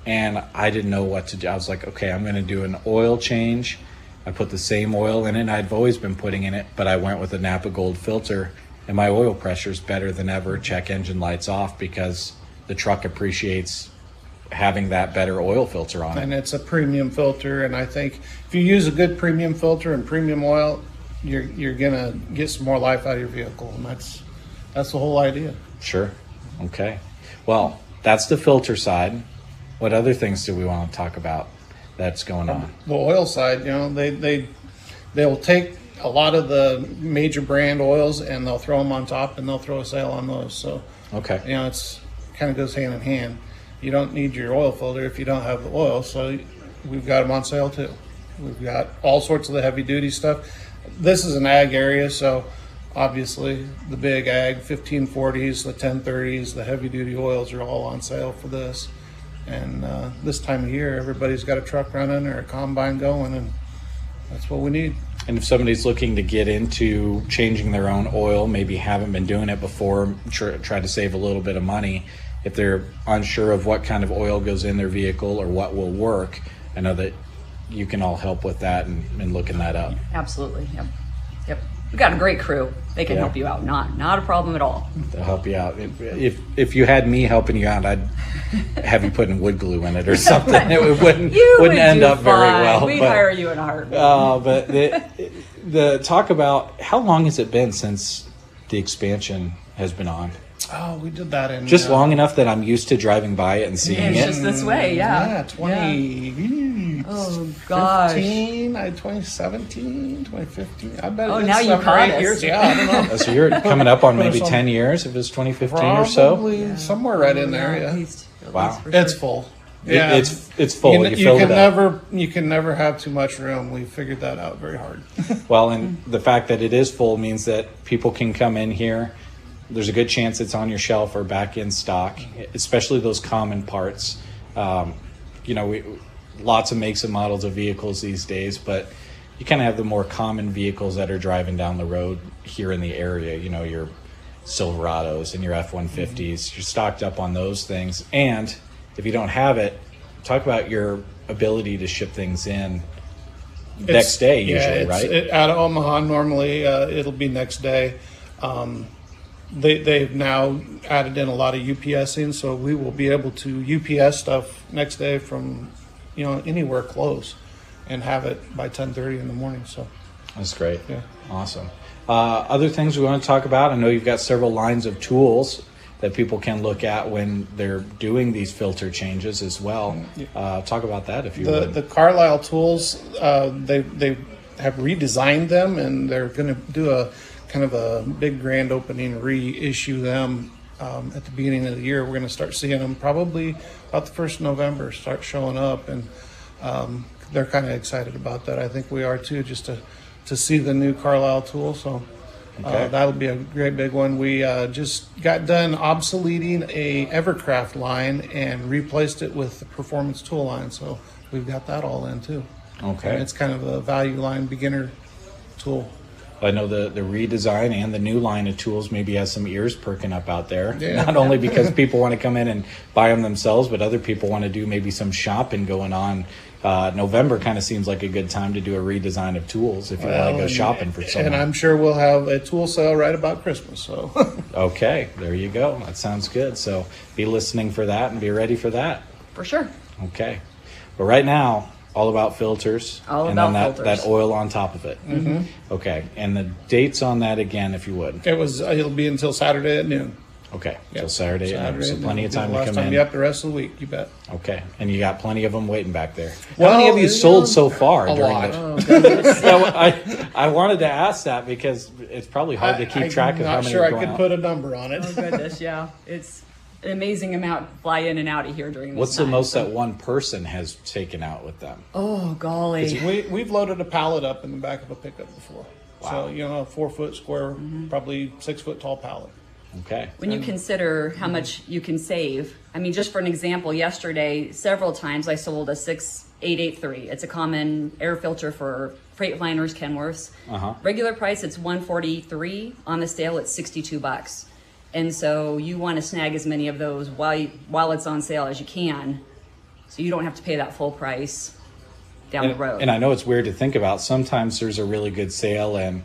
and I didn't know what to do. I was like, okay, I'm going to do an oil change. I put the same oil in it, and I've always been putting in it, but I went with a Napa Gold filter, and my oil pressure is better than ever. Check engine lights off because the truck appreciates having that better oil filter on it. And it's a premium filter, and I think if you use a good premium filter and premium oil, you're gonna get some more life out of your vehicle, and that's the whole idea. Sure. Okay. Well, that's the filter side. What other things do we want to talk about that's going on? The oil side, they'll take a lot of the major brand oils and they'll throw them on top, and they'll throw a sale on those. So okay, it's kind of goes hand in hand. You don't need your oil filter if you don't have the oil. So we've got them on sale too. We've got all sorts of the heavy duty stuff. This is an ag area, so obviously the big ag 1540s, the 1030s, the heavy duty oils are all on sale for this. And this time of year, everybody's got a truck running or a combine going, and that's what we need. And if somebody's looking to get into changing their own oil, maybe haven't been doing it before, try to save a little bit of money, if they're unsure of what kind of oil goes in their vehicle or what will work, I know that you can all help with that and looking that up. Absolutely. Yep. We've got a great crew. They can help you out. Not a problem at all. They'll help you out. If you had me helping you out, I'd have you putting wood glue in it or something. It wouldn't end up very well. We'd hire you in a heartbeat. But the talk about how long has it been since the expansion has been on? Oh, we did that in just long enough that I'm used to driving by it and seeing it. It's just this way, yeah. 20. Oh gosh. 2017, 2015. I bet. Oh, now you caught us. Years. Yeah, I don't know. So you're coming up on maybe 10 years if it's 2015 or so. Probably somewhere right in there. Yeah. Wow. It's full. Yeah, it's full. You can never have too much room. We figured that out very hard. Well, and the fact that it is full means that people can come in here. There's a good chance it's on your shelf or back in stock, especially those common parts. Lots of makes and models of vehicles these days, but you kind of have the more common vehicles that are driving down the road here in the area. Your Silverados and your F-150s. You're stocked up on those things. And if you don't have it, talk about your ability to ship things in next day usually, right? Out of Omaha, normally it'll be next day. They've now added in a lot of UPSing, so we will be able to UPS stuff next day from anywhere close and have it by 10:30 in the morning. So that's great. Yeah, awesome. Other things we want to talk about, I know you've got several lines of tools that people can look at when they're doing these filter changes as well. Talk about that if you would. The Carlisle tools, they have redesigned them, and they're going to do a kind of a big grand opening, reissue them at the beginning of the year. We're going to start seeing them probably about the 1st of November, start showing up, and they're kind of excited about that. I think we are too, just to see the new Carlisle tool. So that'll be a great big one. We just got done obsoleting a Evercraft line and replaced it with the Performance tool line. So we've got that all in too. Okay. And it's kind of a value line beginner tool. I know the redesign and the new line of tools maybe has some ears perking up out there. Yeah. Not only because people want to come in and buy them themselves, but other people want to do maybe some shopping going on. November kind of seems like a good time to do a redesign of tools if you want to go shopping for someone. And I'm sure we'll have a tool sale right about Christmas. So. Okay, there you go. That sounds good. So be listening for that and be ready for that. For sure. Okay. But right now, all about filters. All and about then filters. that oil on top of it. Mm-hmm. Okay. And the dates on that again, if you would. It'll be until Saturday at noon. Okay. Until Saturday at noon. So at plenty noon. of time to Last come time in. you have the rest of the week, you bet. Okay. And you got plenty of them waiting back there. Well, How many have you sold so far? A during lot. The... Oh, goodness. So I wanted to ask that because it's probably hard to keep track of how many I'm not are sure I going could out. put a number on it. Oh, goodness, yeah. It's an amazing amount fly in and out of here during this What's time. the most that one person has taken out with them? Oh, golly. We've loaded a pallet up in the back of a pickup before. Wow. So, a 4-foot square, probably 6-foot tall pallet. Okay. When you consider how much you can save, I mean, just for an example, yesterday, several times I sold a 6883. It's a common air filter for Freightliners, Kenworths. Uh-huh. Regular price, it's $143. On the sale, it's $62. And so you want to snag as many of those while it's on sale as you can, so you don't have to pay that full price down the road. And I know it's weird to think about. Sometimes there's a really good sale and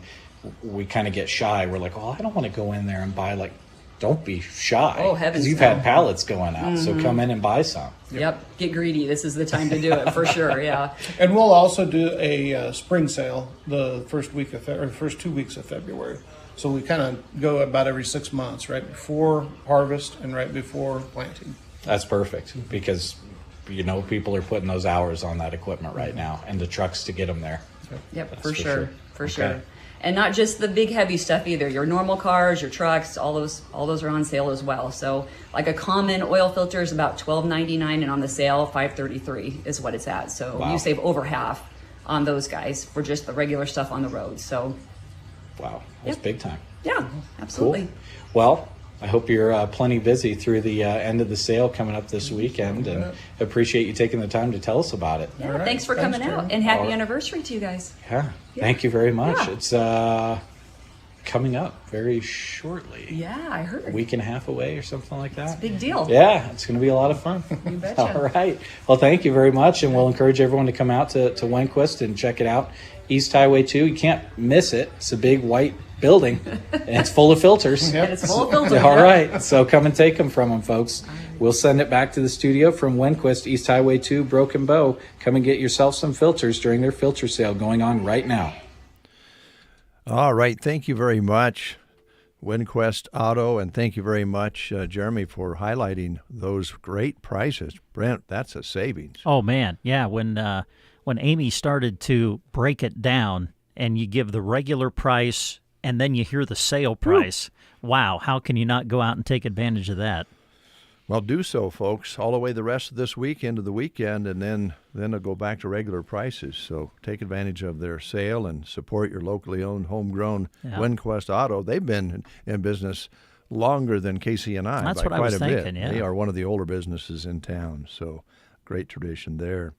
we kind of get shy. We're like, I don't want to go in there and buy, don't be shy. Oh, heavens Because you've no. had pallets going out, so come in and buy some. Yep, get greedy. This is the time to do it for sure. Yeah. And we'll also do a spring sale the first 2 weeks of February. So we kind of go about every 6 months, right before harvest and right before planting. That's perfect because, people are putting those hours on that equipment right now and the trucks to get them there. Yep, That's for sure. For Okay. sure. And not just the big heavy stuff either. Your normal cars, your trucks, all those are on sale as well. So like a common oil filter is about $12.99 and on the sale $5.33 is what it's at. So Wow. you save over half on those guys for just the regular stuff on the road. So Wow, that's big time. yeah, absolutely. Cool. Well, I hope you're plenty busy through the end of the sale coming up this weekend, and appreciate you taking the time to tell us about it. Yeah, All right. thanks for coming out and happy All right. anniversary to you guys. Yeah, thank you very much. It's coming up very shortly. Yeah, I heard. A week and a half away or something like that. It's a big deal. Yeah, it's going to be a lot of fun. You betcha. All right. Well, thank you very much, and we'll encourage everyone to come out to Wenquist and check it out. East Highway 2, you can't miss it. It's a big white building, and it's full of filters. And it's full of filters. All right, so come and take them from them, folks. We'll send it back to the studio from Wenquist, East Highway 2, Broken Bow. Come and get yourself some filters during their filter sale going on right now. All right, thank you very much, Wenquist Auto, and thank you very much, Jeremy, for highlighting those great prices. Brent, that's a savings. Oh, man, yeah, when Amy started to break it down and you give the regular price and then you hear the sale price, wow, how can you not go out and take advantage of that? Well, do so, folks, all the way the rest of this week into the weekend, and then it'll go back to regular prices. So take advantage of their sale and support your locally owned, homegrown Wenquist Auto. They've been in business longer than KCNI That's by what I quite was a thinking, bit. yeah. They are one of the older businesses in town, so great tradition there.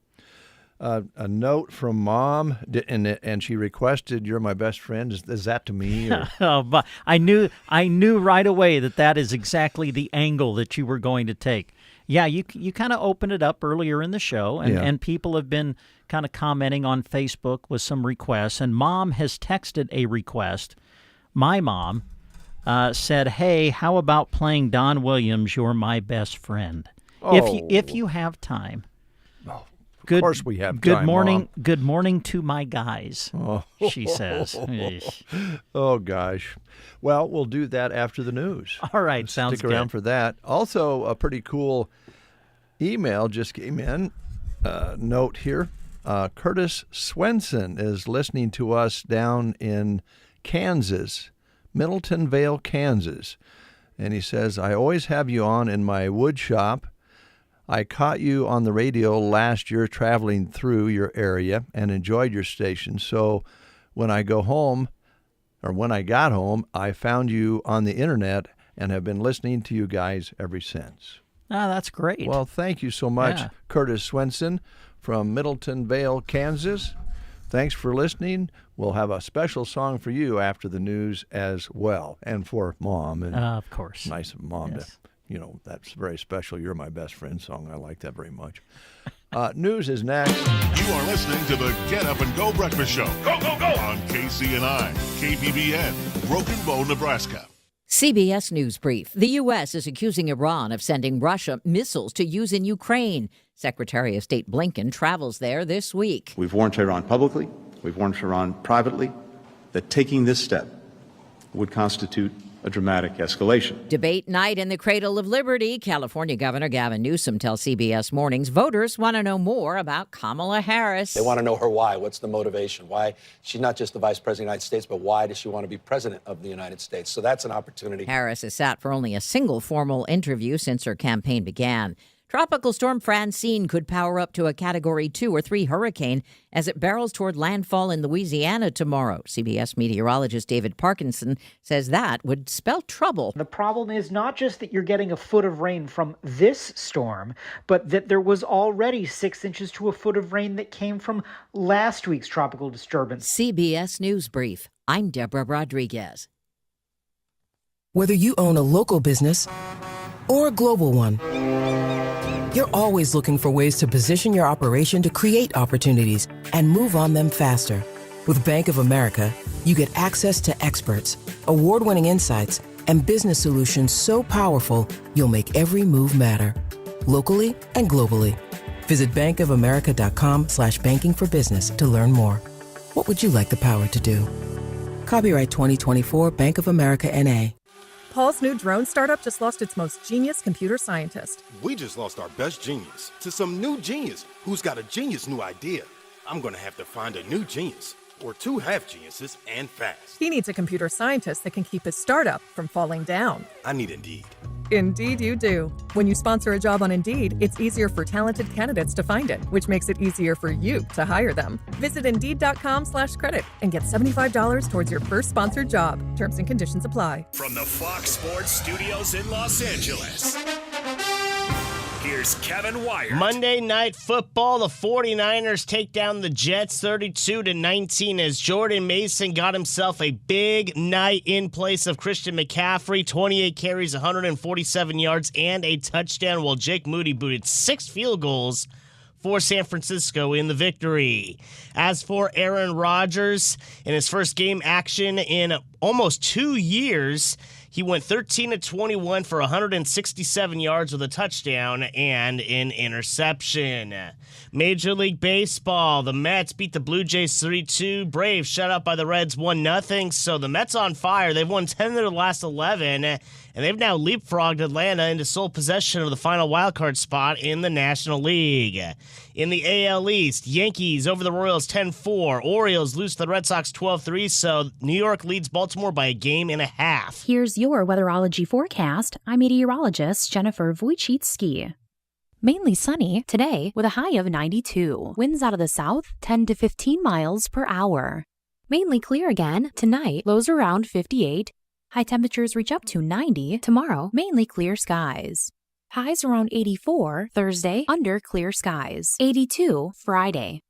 A note from Mom, and she requested, "You're my best friend." Is that to me? Or? But I knew right away that is exactly the angle that you were going to take. Yeah, you kind of opened it up earlier in the show, and people have been kind of commenting on Facebook with some requests, and Mom has texted a request. My mom said, "Hey, how about playing Don Williams, You're My Best Friend?" If you have time. Of course we have good time, morning, Mom. Good morning to my guys, she says. Oh, gosh. Well, we'll do that after the news. All right, sounds Stick around good. for that. Also, a pretty cool email just came in. Note here. Curtis Swenson is listening to us down in Kansas, Middleton Vale, Kansas. And he says, "I always have you on in my wood shop. I caught you on the radio last year traveling through your area and enjoyed your station. So when I got home, I found you on the internet and have been listening to you guys ever since." Oh, that's great. Well, thank you so much, Yeah. Curtis Swenson from Middleton Vale, Kansas. Thanks for listening. We'll have a special song for you after the news as well, and for Mom. And of course. Nice of Mom Yes. to, that's very special. You're my best friend song. I like that very much. News is next. You are listening to the Get Up and Go Breakfast Show. Go, go, go! On KCNI, KBBN, Broken Bow, Nebraska. CBS News Brief. The U.S. is accusing Iran of sending Russia missiles to use in Ukraine. Secretary of State Blinken travels there this week. We've warned Tehran publicly, we've warned Tehran privately, that taking this step would constitute a dramatic escalation. Debate night in the cradle of liberty. California Governor Gavin Newsom tells CBS Mornings voters want to know more about Kamala Harris. They want to know her why. What's the motivation? Why she's not just the vice president of the United States, but why does she want to be president of the United States? So that's an opportunity. Harris has sat for only a single formal interview since her campaign began. Tropical storm Francine could power up to a Category 2 or 3 hurricane as it barrels toward landfall in Louisiana tomorrow. CBS meteorologist David Parkinson says that would spell trouble. The problem is not just that you're getting a foot of rain from this storm, but that there was already 6 inches to a foot of rain that came from last week's tropical disturbance. CBS News Brief. I'm Deborah Rodriguez. Whether you own a local business or a global one, you're always looking for ways to position your operation to create opportunities and move on them faster. With Bank of America, you get access to experts, award-winning insights, and business solutions so powerful you'll make every move matter, locally and globally. Visit bankofamerica.com/banking for business to learn more. What would you like the power to do? Copyright 2024 Bank of America N.A. Paul's new drone startup just lost its most genius computer scientist. We just lost our best genius to some new genius who's got a genius new idea. I'm going to have to find a new genius, or 2 half geniuses, and fast. He needs a computer scientist that can keep his startup from falling down. I need Indeed. Indeed you do. When you sponsor a job on Indeed, it's easier for talented candidates to find it, which makes it easier for you to hire them. Visit Indeed.com/credit and get $75 towards your first sponsored job. Terms and conditions apply. From the Fox Sports Studios in Los Angeles, here's Kevin Wyatt. Monday Night Football, the 49ers take down the Jets 32-19 as Jordan Mason got himself a big night in place of Christian McCaffrey. 28 carries, 147 yards, and a touchdown, while Jake Moody booted 6 field goals for San Francisco in the victory. As for Aaron Rodgers, in his first game action in almost 2 years, he went 13-21 for 167 yards with a touchdown and an interception. Major League Baseball, the Mets beat the Blue Jays 3-2. Braves shut out by the Reds 1-0. So the Mets on fire. They've won 10 of their last 11, and they've now leapfrogged Atlanta into sole possession of the final wildcard spot in the National League. In the AL East, Yankees over the Royals 10-4. Orioles lose to the Red Sox 12-3, so New York leads Baltimore by a game and a half. Here's your weatherology forecast. I'm meteorologist Jennifer Wojcicki. Mainly sunny today with a high of 92. Winds out of the south 10 to 15 miles per hour. Mainly clear again tonight. Lows around 58. High temperatures reach up to 90. Tomorrow, mainly clear skies. Highs around 84 Thursday, under clear skies. 82 Friday.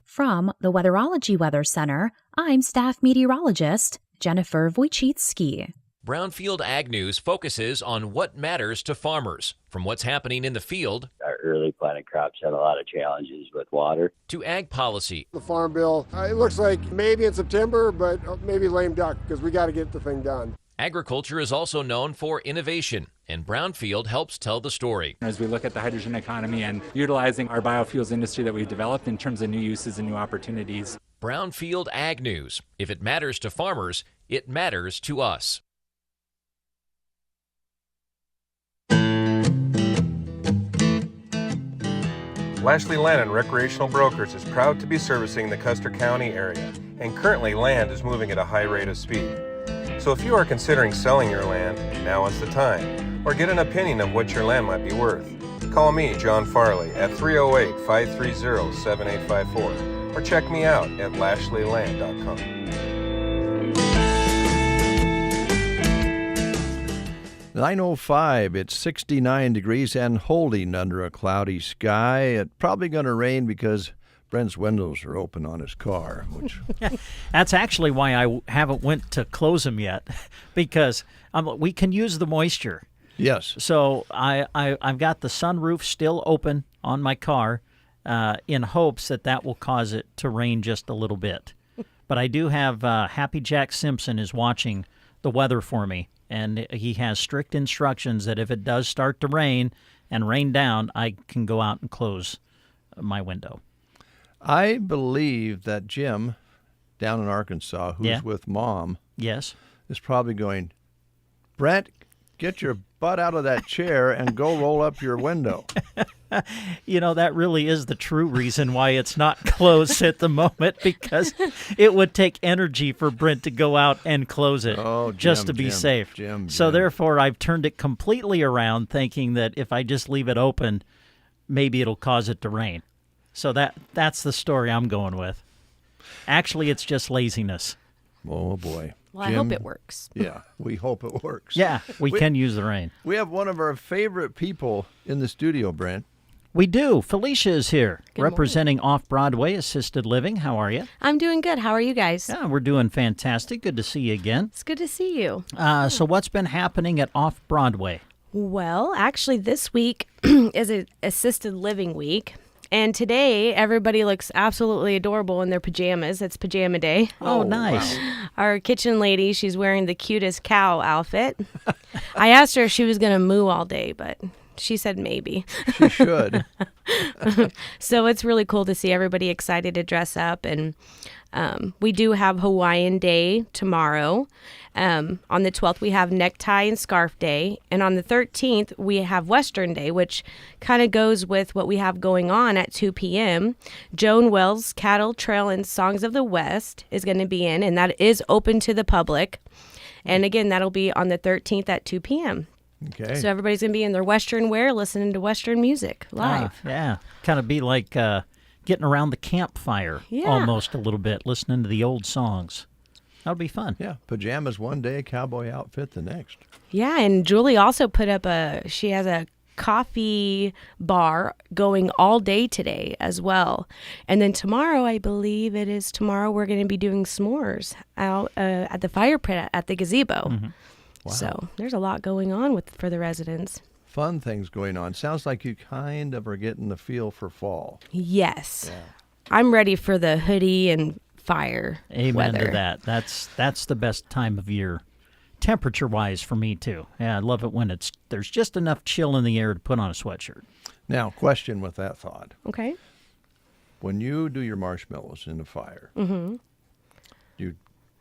From the Weatherology Weather Center, I'm staff meteorologist Jennifer Wojcicki. Brownfield Ag News focuses on what matters to farmers, from what's happening in the field. Our early planted crops had a lot of challenges with water. To ag policy. The Farm Bill, it looks like maybe in September, but maybe lame duck because we got to get the thing done. Agriculture is also known for innovation, and Brownfield helps tell the story. As we look at the hydrogen economy and utilizing our biofuels industry that we've developed in terms of new uses and new opportunities. Brownfield Ag News. If it matters to farmers, it matters to us. Lashley Land & Recreational Brokers is proud to be servicing the Custer County area, and currently land is moving at a high rate of speed. So if you are considering selling your land, now is the time, or get an opinion of what your land might be worth. Call me, John Farley, at 308-530-7854, or check me out at lashleyland.com. 9:05, it's 69 degrees and holding under a cloudy sky. It's probably going to rain because Brent's windows are open on his car. Which That's actually why I haven't went to close them yet, because we can use the moisture. Yes. So I've got the sunroof still open on my car in hopes that will cause it to rain just a little bit. But I do have Happy Jack Simpson is watching the weather for me, and he has strict instructions that if it does start to rain and rain down, I can go out and close my window. I believe that Jim down in Arkansas, who's with Mom, yes, is probably going, Brent, get your butt out of that chair and go roll up your window. You know, that really is the true reason why it's not closed at the moment, because it would take energy for Brent to go out and close it just to be safe. So therefore, I've turned it completely around, thinking that if I just leave it open, maybe it'll cause it to rain. So that's the story I'm going with. Actually, it's just laziness. Oh, boy. Well, Jim, I hope it works. Yeah, we hope it works. Yeah, we can use the rain. We have one of our favorite people in the studio, Brent. We do. Felicia is here, Good representing Off-Broadway Assisted Living. How are you? I'm doing good. How are you guys? Yeah, we're doing fantastic. Good to see you again. It's good to see you. So what's been happening at Off-Broadway? Well, actually, this week is an Assisted Living Week. And today, everybody looks absolutely adorable in their pajamas. It's pajama day. Oh, nice. Wow. Our kitchen lady, she's wearing the cutest cow outfit. I asked her if she was going to moo all day, but she said maybe. She should. So it's really cool to see everybody excited to dress up. And we do have Hawaiian Day tomorrow. On the 12th, we have Necktie and Scarf Day. And on the 13th, we have Western Day, which kind of goes with what we have going on at 2 p.m. Joan Wells' Cattle Trail and Songs of the West is going to be in, and that is open to the public. And again, that'll be on the 13th at 2 p.m. Okay. So everybody's going to be in their Western wear listening to Western music live. Yeah. Kind of be like getting around the campfire almost a little bit, listening to the old songs. That'll be fun. Yeah, pajamas one day, cowboy outfit the next. Yeah, and Julie also put up she has a coffee bar going all day today as well. And then tomorrow, I believe it is tomorrow, we're going to be doing s'mores out at the fire pit at the gazebo. Mm-hmm. Wow. So there's a lot going on for the residents. Fun things going on. Sounds like you kind of are getting the feel for fall. Yes. Yeah. I'm ready for the hoodie and fire Amen weather. to that. That's the best time of year, temperature-wise, for me, too. Yeah, I love it when there's just enough chill in the air to put on a sweatshirt. Now, question with that thought. Okay. When you do your marshmallows in the fire, mm-hmm. do you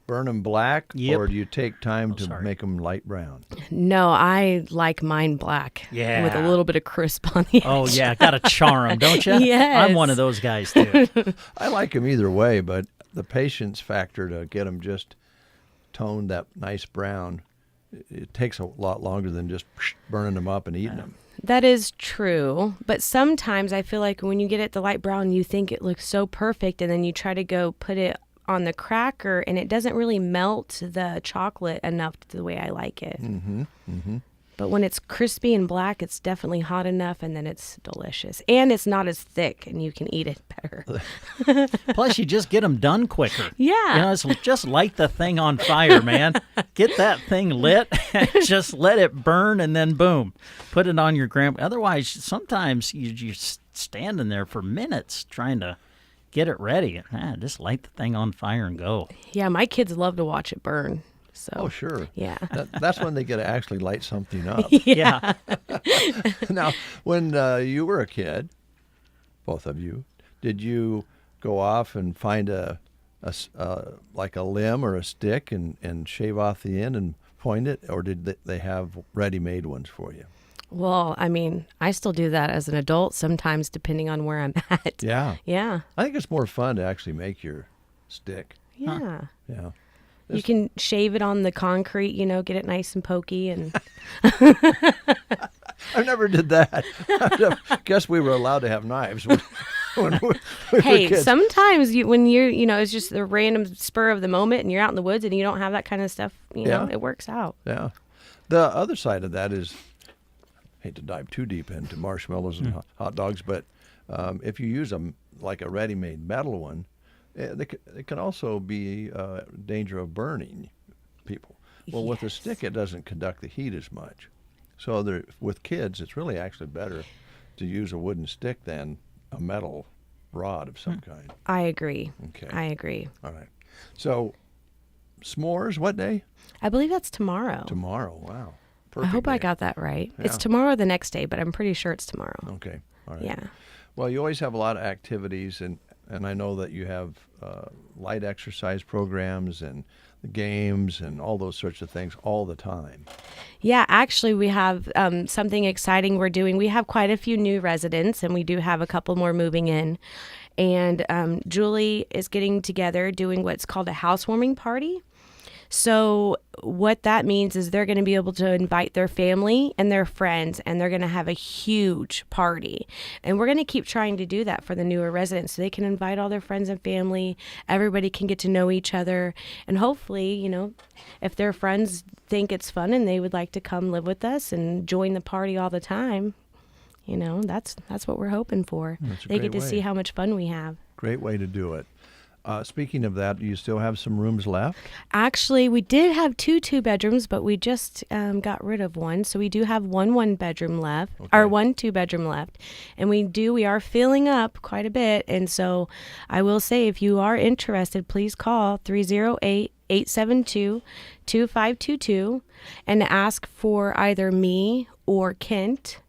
burn them black, Yep. or do you take time to make them light brown? No, I like mine black. Yeah. With a little bit of crisp on the edge. Oh, yeah, got to char them, don't you? Yes. I'm one of those guys, too. I like them either way, but the patience factor to get them just toned that nice brown, it takes a lot longer than just burning them up and eating them. That is true, but sometimes I feel like when you get it the light brown, you think it looks so perfect, and then you try to go put it on the cracker, and it doesn't really melt the chocolate enough the way I like it. Mm-hmm. Mm-hmm. But when it's crispy and black, it's definitely hot enough, and then it's delicious. And it's not as thick, and you can eat it better. Plus, you just get them done quicker. Yeah. You know, it's just light the thing on fire, man. Get that thing lit, and just let it burn, and then boom, put it on your Otherwise, sometimes you're standing there for minutes trying to get it ready. Just light the thing on fire and go. Yeah, my kids love to watch it burn. So, oh, sure. Yeah. That's when they get to actually light something up. Yeah. Now, when you were a kid, both of you, did you go off and find like a limb or a stick and shave off the end and point it, or did they have ready-made ones for you? Well, I mean, I still do that as an adult sometimes, depending on where I'm at. Yeah. Yeah. I think it's more fun to actually make your stick. Yeah. Huh. Yeah. You can shave it on the concrete, get it nice and pokey. And I never did that. I guess we were allowed to have knives when we were hey, kids. sometimes when you're, it's just a random spur of the moment and you're out in the woods and you don't have that kind of stuff, it works out. Yeah. The other side of that is, hate to dive too deep into marshmallows and hot dogs, but if you use like a ready-made metal one, it can also be danger of burning people. Well, with a stick, it doesn't conduct the heat as much. So with kids, it's really actually better to use a wooden stick than a metal rod of some kind. I agree. Okay. I agree. All right. So, s'mores, what day? I believe that's tomorrow. Tomorrow, wow. I hope I got that right. Yeah. It's tomorrow or the next day, but I'm pretty sure it's tomorrow. Okay. All right. Yeah. Well, you always have a lot of activities, and I know that you have light exercise programs and the games and all those sorts of things all the time. Yeah, actually, we have something exciting we're doing. We have quite a few new residents, and we do have a couple more moving in. And Julie is getting together doing what's called a housewarming party. So what that means is they're going to be able to invite their family and their friends, and they're going to have a huge party. And we're going to keep trying to do that for the newer residents so they can invite all their friends and family. Everybody can get to know each other. And hopefully, you know, if their friends think it's fun and they would like to come live with us and join the party all the time, you know, that's what we're hoping for. They get to see how much fun we have. Great way to do it. Speaking of that, you still have some rooms left? Actually, we did have two bedrooms, but we just got rid of one. So we do have one bedroom left, or 1 2-bedroom left. And we are filling up quite a bit. And so I will say, if you are interested, please call 308-872-2522 and ask for either me or Kent,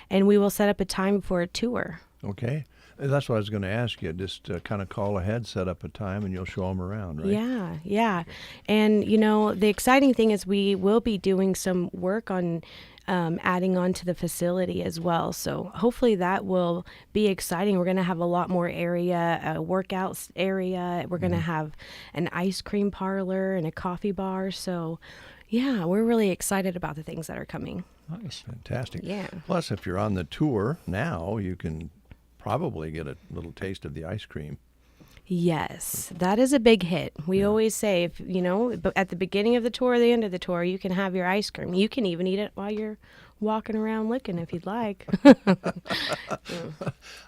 and we will set up a time for a tour. Okay. That's what I was going to ask you. Just kind of call ahead, set up a time, and you'll show them around, right? Yeah. And, you know, the exciting thing is we will be doing some work on adding on to the facility as well. So hopefully that will be exciting. We're going to have a lot more area, a workout area. We're going to have an ice cream parlor and a coffee bar. So, yeah, we're really excited about the things that are coming. Nice. Fantastic. Yeah. Plus, if you're on the tour now, you can probably get a little taste of the ice cream. Yes, that is a big hit. We always say, if you know, at the beginning of the tour or the end of the tour, you can have your ice cream. You can even eat it while you're walking around licking if you'd like. I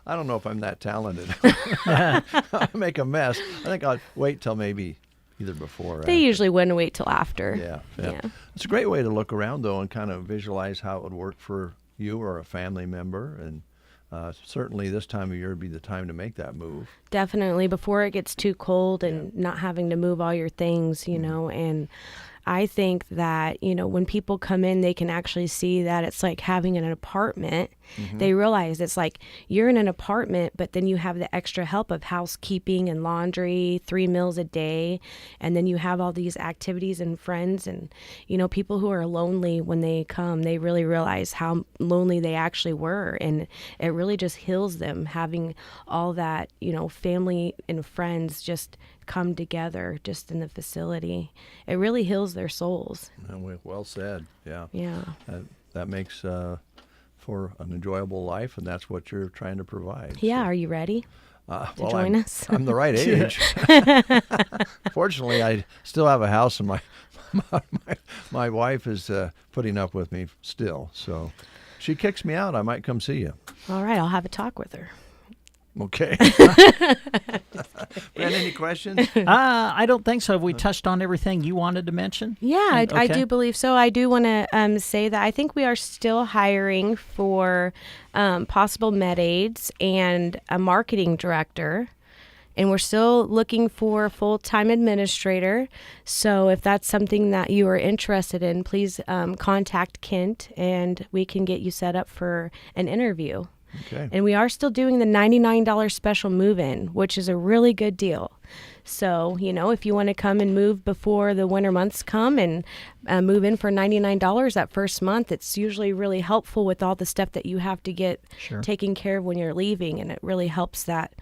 don't know if I'm that talented. I'll make a mess. I think I'll wait till maybe either before or They after. usually wouldn't wait till after. Yeah. It's a great way to look around, though, and kind of visualize how it would work for you or a family member. And certainly this time of year would be the time to make that move. Definitely, before it gets too cold and not having to move all your things, you know. And I think that, you know, when people come in, they can actually see that it's like having an apartment. They realize it's like you're in an apartment, but then you have the extra help of housekeeping and laundry, 3 meals a day. And then you have all these activities and friends. And, you know, people who are lonely, when they come, they really realize how lonely they actually were. And it really just heals them having all that, you know, family and friends just come together just in the facility. It really heals their souls. Well said. Yeah. That makes for an enjoyable life, and that's what you're trying to provide. Yeah. So. Are you ready to join us? I'm the right age. Fortunately, I still have a house, and my wife is putting up with me still. So she kicks me out, I might come see you. All right. I'll have a talk with her. Okay. Brent, any questions? I don't think so. Have we touched on everything you wanted to mention? Yeah, I do believe so. I do want to say that I think we are still hiring for possible med aides and a marketing director. And we're still looking for a full-time administrator. So if that's something that you are interested in, please contact Kent, and we can get you set up for an interview. Okay. And we are still doing the $99 special move-in, which is a really good deal. So, you know, if you want to come and move before the winter months come and move in for $99 that first month, it's usually really helpful with all the stuff that you have to get taken care of when you're leaving. And it really helps that,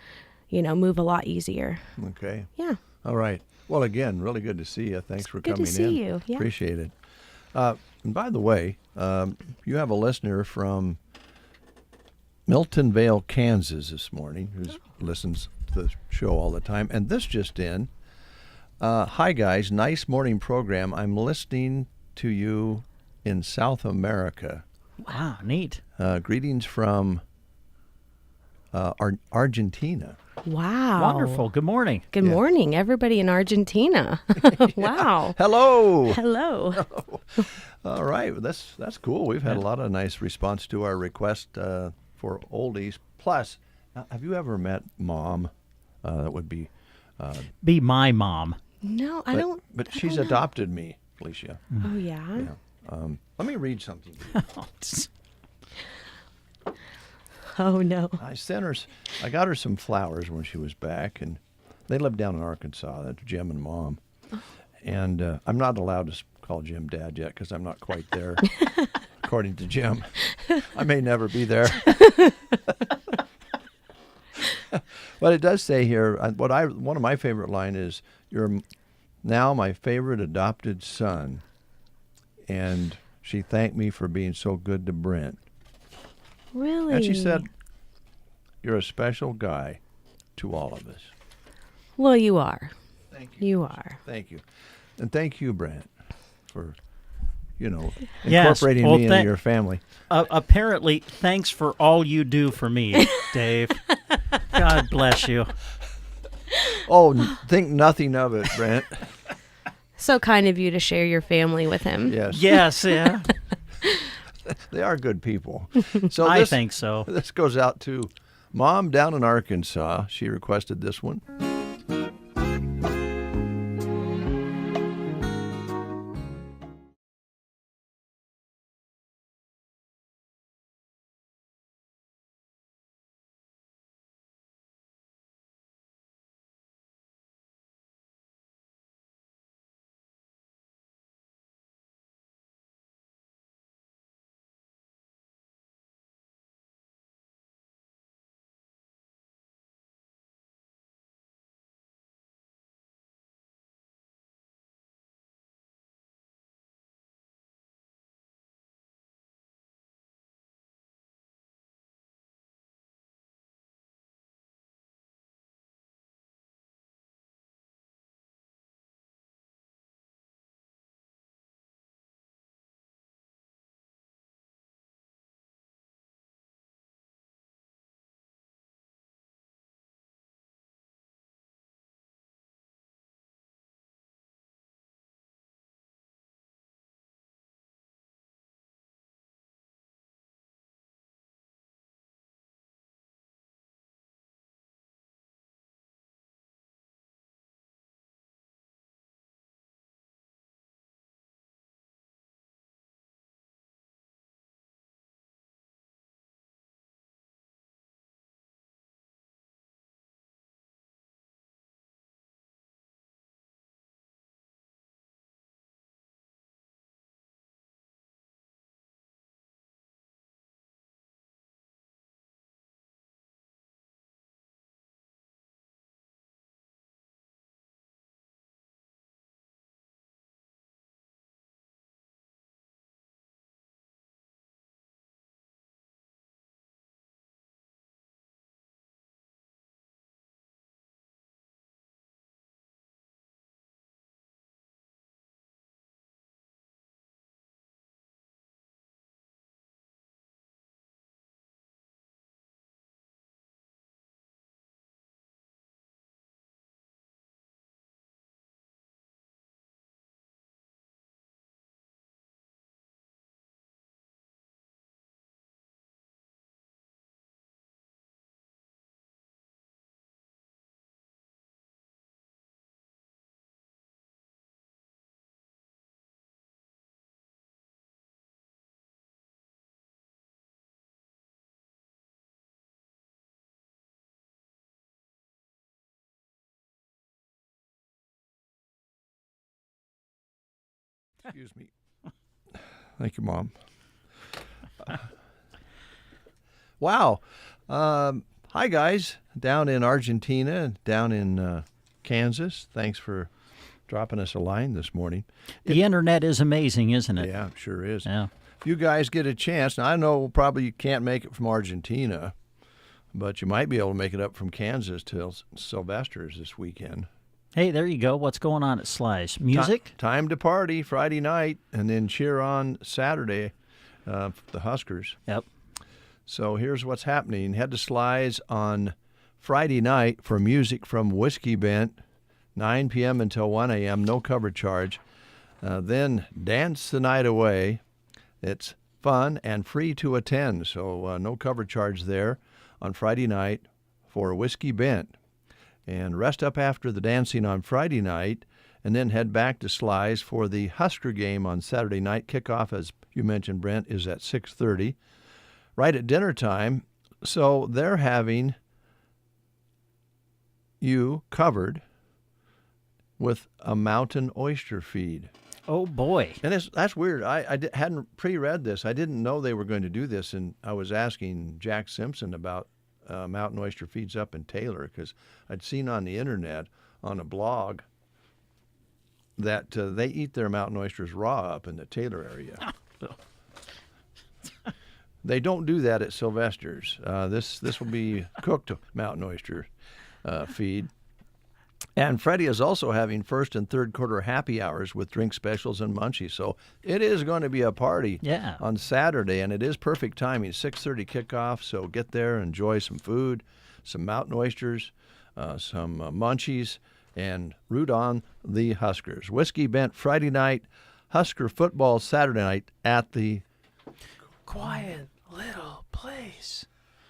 you know, move a lot easier. Okay. Yeah. All right. Well, again, really good to see you. Thanks for coming in. Good to see you. Yeah. Appreciate it. And by the way, you have a listener from Milton Vale, Kansas this morning, who listens to the show all the time. And this just in. Hi, guys. Nice morning program. I'm listening to you in South America. Wow, neat. Greetings from Argentina. Wow. Wonderful. Good morning. Good morning, everybody in Argentina. Wow. Hello. Hello. All right. Well, that's cool. We've had a lot of nice response to our request for oldies. Plus, have you ever met Mom? That would be my mom. No, I don't. But she's adopted me, Felicia. Oh, yeah? Let me read something. Oh, no. I got her some flowers when she was back, and they live down in Arkansas. That's Jim and Mom. And I'm not allowed to call Jim Dad yet because I'm not quite there, according to Jim. I may never be there. But it does say here, one of my favorite line is, "You're now my favorite adopted son." And she thanked me for being so good to Brent. Really? And she said, "You're a special guy to all of us." Well, you are. Thank you. You are. Thank you. And thank you, Brent, for, incorporating me into your family. Apparently, thanks for all you do for me, Dave. God bless you. Oh, think nothing of it, Brent. So kind of you to share your family with him. Yes. Yes, yeah. They are good people. So I think so. This goes out to Mom down in Arkansas. She requested this one. Excuse me. Thank you, Mom. Wow. Hi, guys. Down in Argentina, down in Kansas. Thanks for dropping us a line this morning. The internet is amazing, isn't it? Yeah, sure is. Yeah. If you guys get a chance, now I know probably you can't make it from Argentina, but you might be able to make it up from Kansas till Sylvester's this weekend. Hey, there you go. What's going on at Sly's? Music? Time to party Friday night and then cheer on Saturday, the Huskers. Yep. So here's what's happening. Head to Sly's on Friday night for music from Whiskey Bent, 9 p.m. until 1 a.m., no cover charge. Then Dance the Night Away. It's fun and free to attend, so no cover charge there on Friday night for Whiskey Bent. And rest up after the dancing on Friday night, and then head back to Sly's for the Husker game on Saturday night. Kickoff, as you mentioned, Brent, is at 6:30, right at dinner time. So they're having you covered with a mountain oyster feed. Oh, boy. And that's weird. I hadn't pre-read this. I didn't know they were going to do this, and I was asking Jack Simpson about mountain oyster feeds up in Taylor, because I'd seen on the internet on a blog that they eat their mountain oysters raw up in the Taylor area. So, they don't do that at Sylvester's. This will be cooked mountain oyster feed. And Freddie is also having first and third quarter happy hours with drink specials and munchies. So it is going to be a party on Saturday, and it is perfect timing. 6:30 kickoff, so get there, enjoy some food, some mountain oysters, some munchies, and root on the Huskers. Whiskey Bent Friday night, Husker football Saturday night at the Quiet Little Place.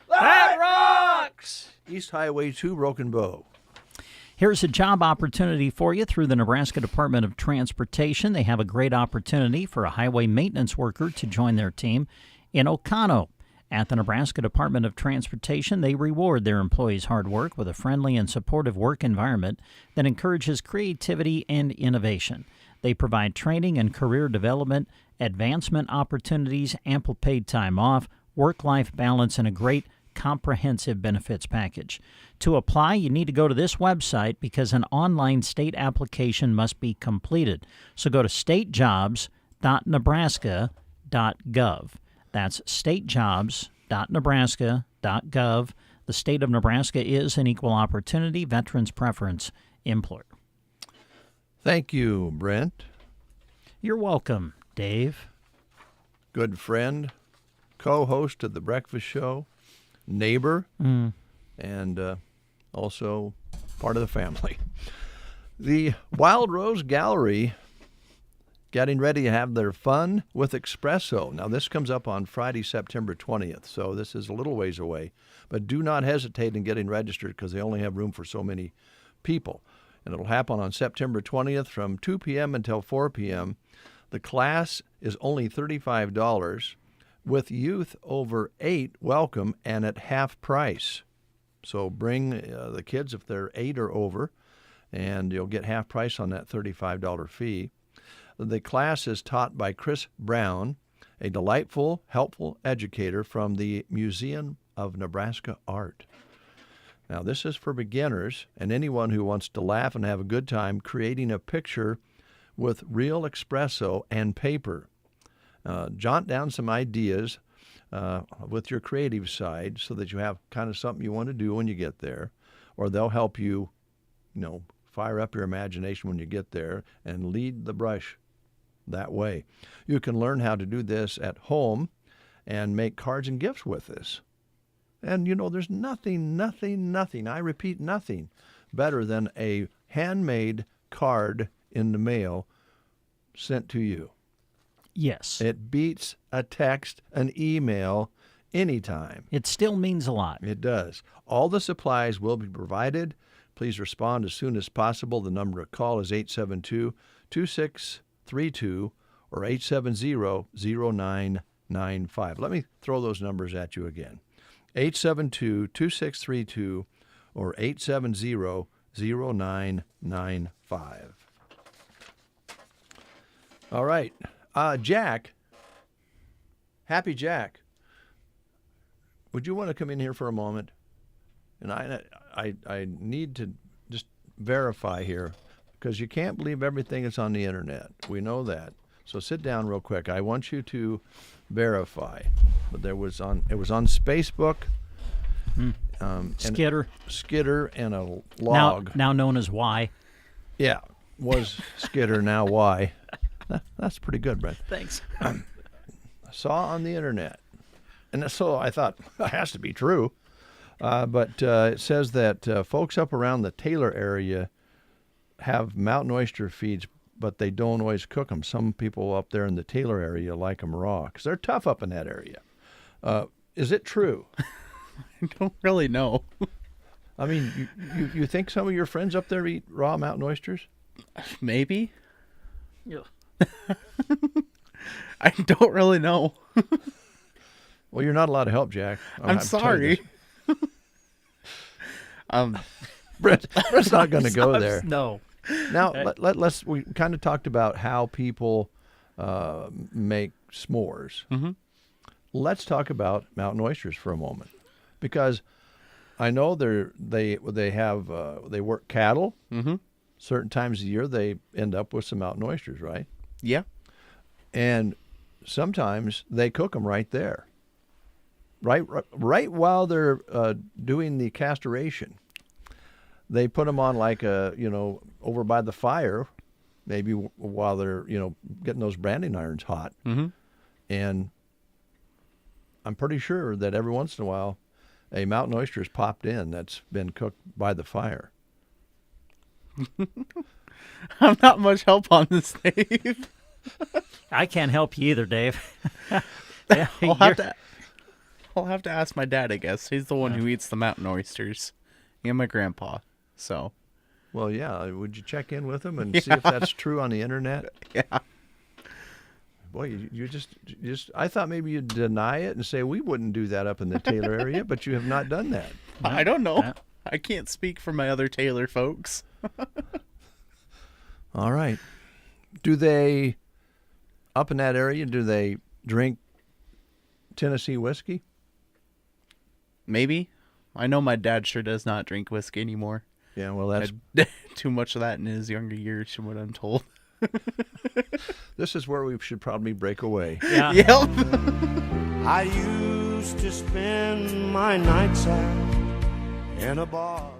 That rocks! East Highway 2, Broken Bow. Here's a job opportunity for you through the Nebraska Department of Transportation. They have a great opportunity for a highway maintenance worker to join their team in Oconto. At the Nebraska Department of Transportation, they reward their employees' hard work with a friendly and supportive work environment that encourages creativity and innovation. They provide training and career development, advancement opportunities, ample paid time off, work-life balance, and a great comprehensive benefits package. To apply, you need to go to this website because an online state application must be completed. So go to statejobs.nebraska.gov. That's statejobs.nebraska.gov. The state of Nebraska is an equal opportunity veterans preference employer. Thank you, Brent. You're welcome, Dave. Good friend, co-host of The Breakfast Show, neighbor, and also part of the family. The Wild Rose Gallery getting ready to have their fun with espresso. Now, this comes up on Friday, September 20th, so this is a little ways away. But do not hesitate in getting registered because they only have room for so many people. And it'll happen on September 20th from 2 p.m. until 4 p.m. The class is only $35. With youth over 8 welcome and at half price. So bring the kids if they're 8 or over, and you'll get half price on that $35 fee. The class is taught by Chris Brown, a delightful, helpful educator from the Museum of Nebraska Art. Now, this is for beginners and anyone who wants to laugh and have a good time creating a picture with real espresso and paper. Jot down some ideas with your creative side so that you have kind of something you want to do when you get there, or they'll help you, fire up your imagination when you get there and lead the brush that way. You can learn how to do this at home and make cards and gifts with this. And, there's nothing, I repeat, nothing better than a handmade card in the mail sent to you. Yes. It beats a text, an email, anytime. It still means a lot. It does. All the supplies will be provided. Please respond as soon as possible. The number to call is 872-2632 or 870-0995. Let me throw those numbers at you again. 872-2632 or 870-0995. All right. Jack, Happy Jack, would you want to come in here for a moment? And I need to just verify here because you can't believe everything that's on the internet. We know that. So sit down real quick. I want you to verify. But it was on Facebook. Skitter and a log. Now known as Y. Yeah, was Skitter, now why? That's pretty good, Brent. Thanks. Saw on the internet, and so I thought it has to be true. But it says that folks up around the Taylor area have mountain oyster feeds, but they don't always cook them. Some people up there in the Taylor area like them raw because they're tough up in that area. Is it true? I don't really know. I mean, you think some of your friends up there eat raw mountain oysters? Maybe. Yeah. I don't really know. Well, you're not allowed to help, Jack. I'm sorry. Brett's not going to go there. No. Now, let's. We kind of talked about how people make s'mores. Mm-hmm. Let's talk about mountain oysters for a moment, because I know they work cattle. Mm-hmm. Certain times of the year, they end up with some mountain oysters, right? Yeah. And sometimes they cook them right there, right while they're doing the castration. They put them on over by the fire, maybe while they're getting those branding irons hot. Mm-hmm. And I'm pretty sure that every once in a while, a mountain oyster is popped in that's been cooked by the fire. I'm not much help on this, Dave. I can't help you either, Dave. I'll have to ask my dad, I guess. He's the one who eats the mountain oysters. And my grandpa. So. Well, yeah. Would you check in with him and see if that's true on the internet? Yeah. Boy, you just I thought maybe you'd deny it and say we wouldn't do that up in the Taylor area, but you have not done that. I don't know. I can't speak for my other Taylor folks. All right. Do they, up in that area, do they drink Tennessee whiskey? Maybe. I know my dad sure does not drink whiskey anymore. Yeah, well, that's too much of that in his younger years, from what I'm told. This is where we should probably break away. Yeah. Yep. I used to spend my nights out in a bar.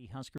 Husker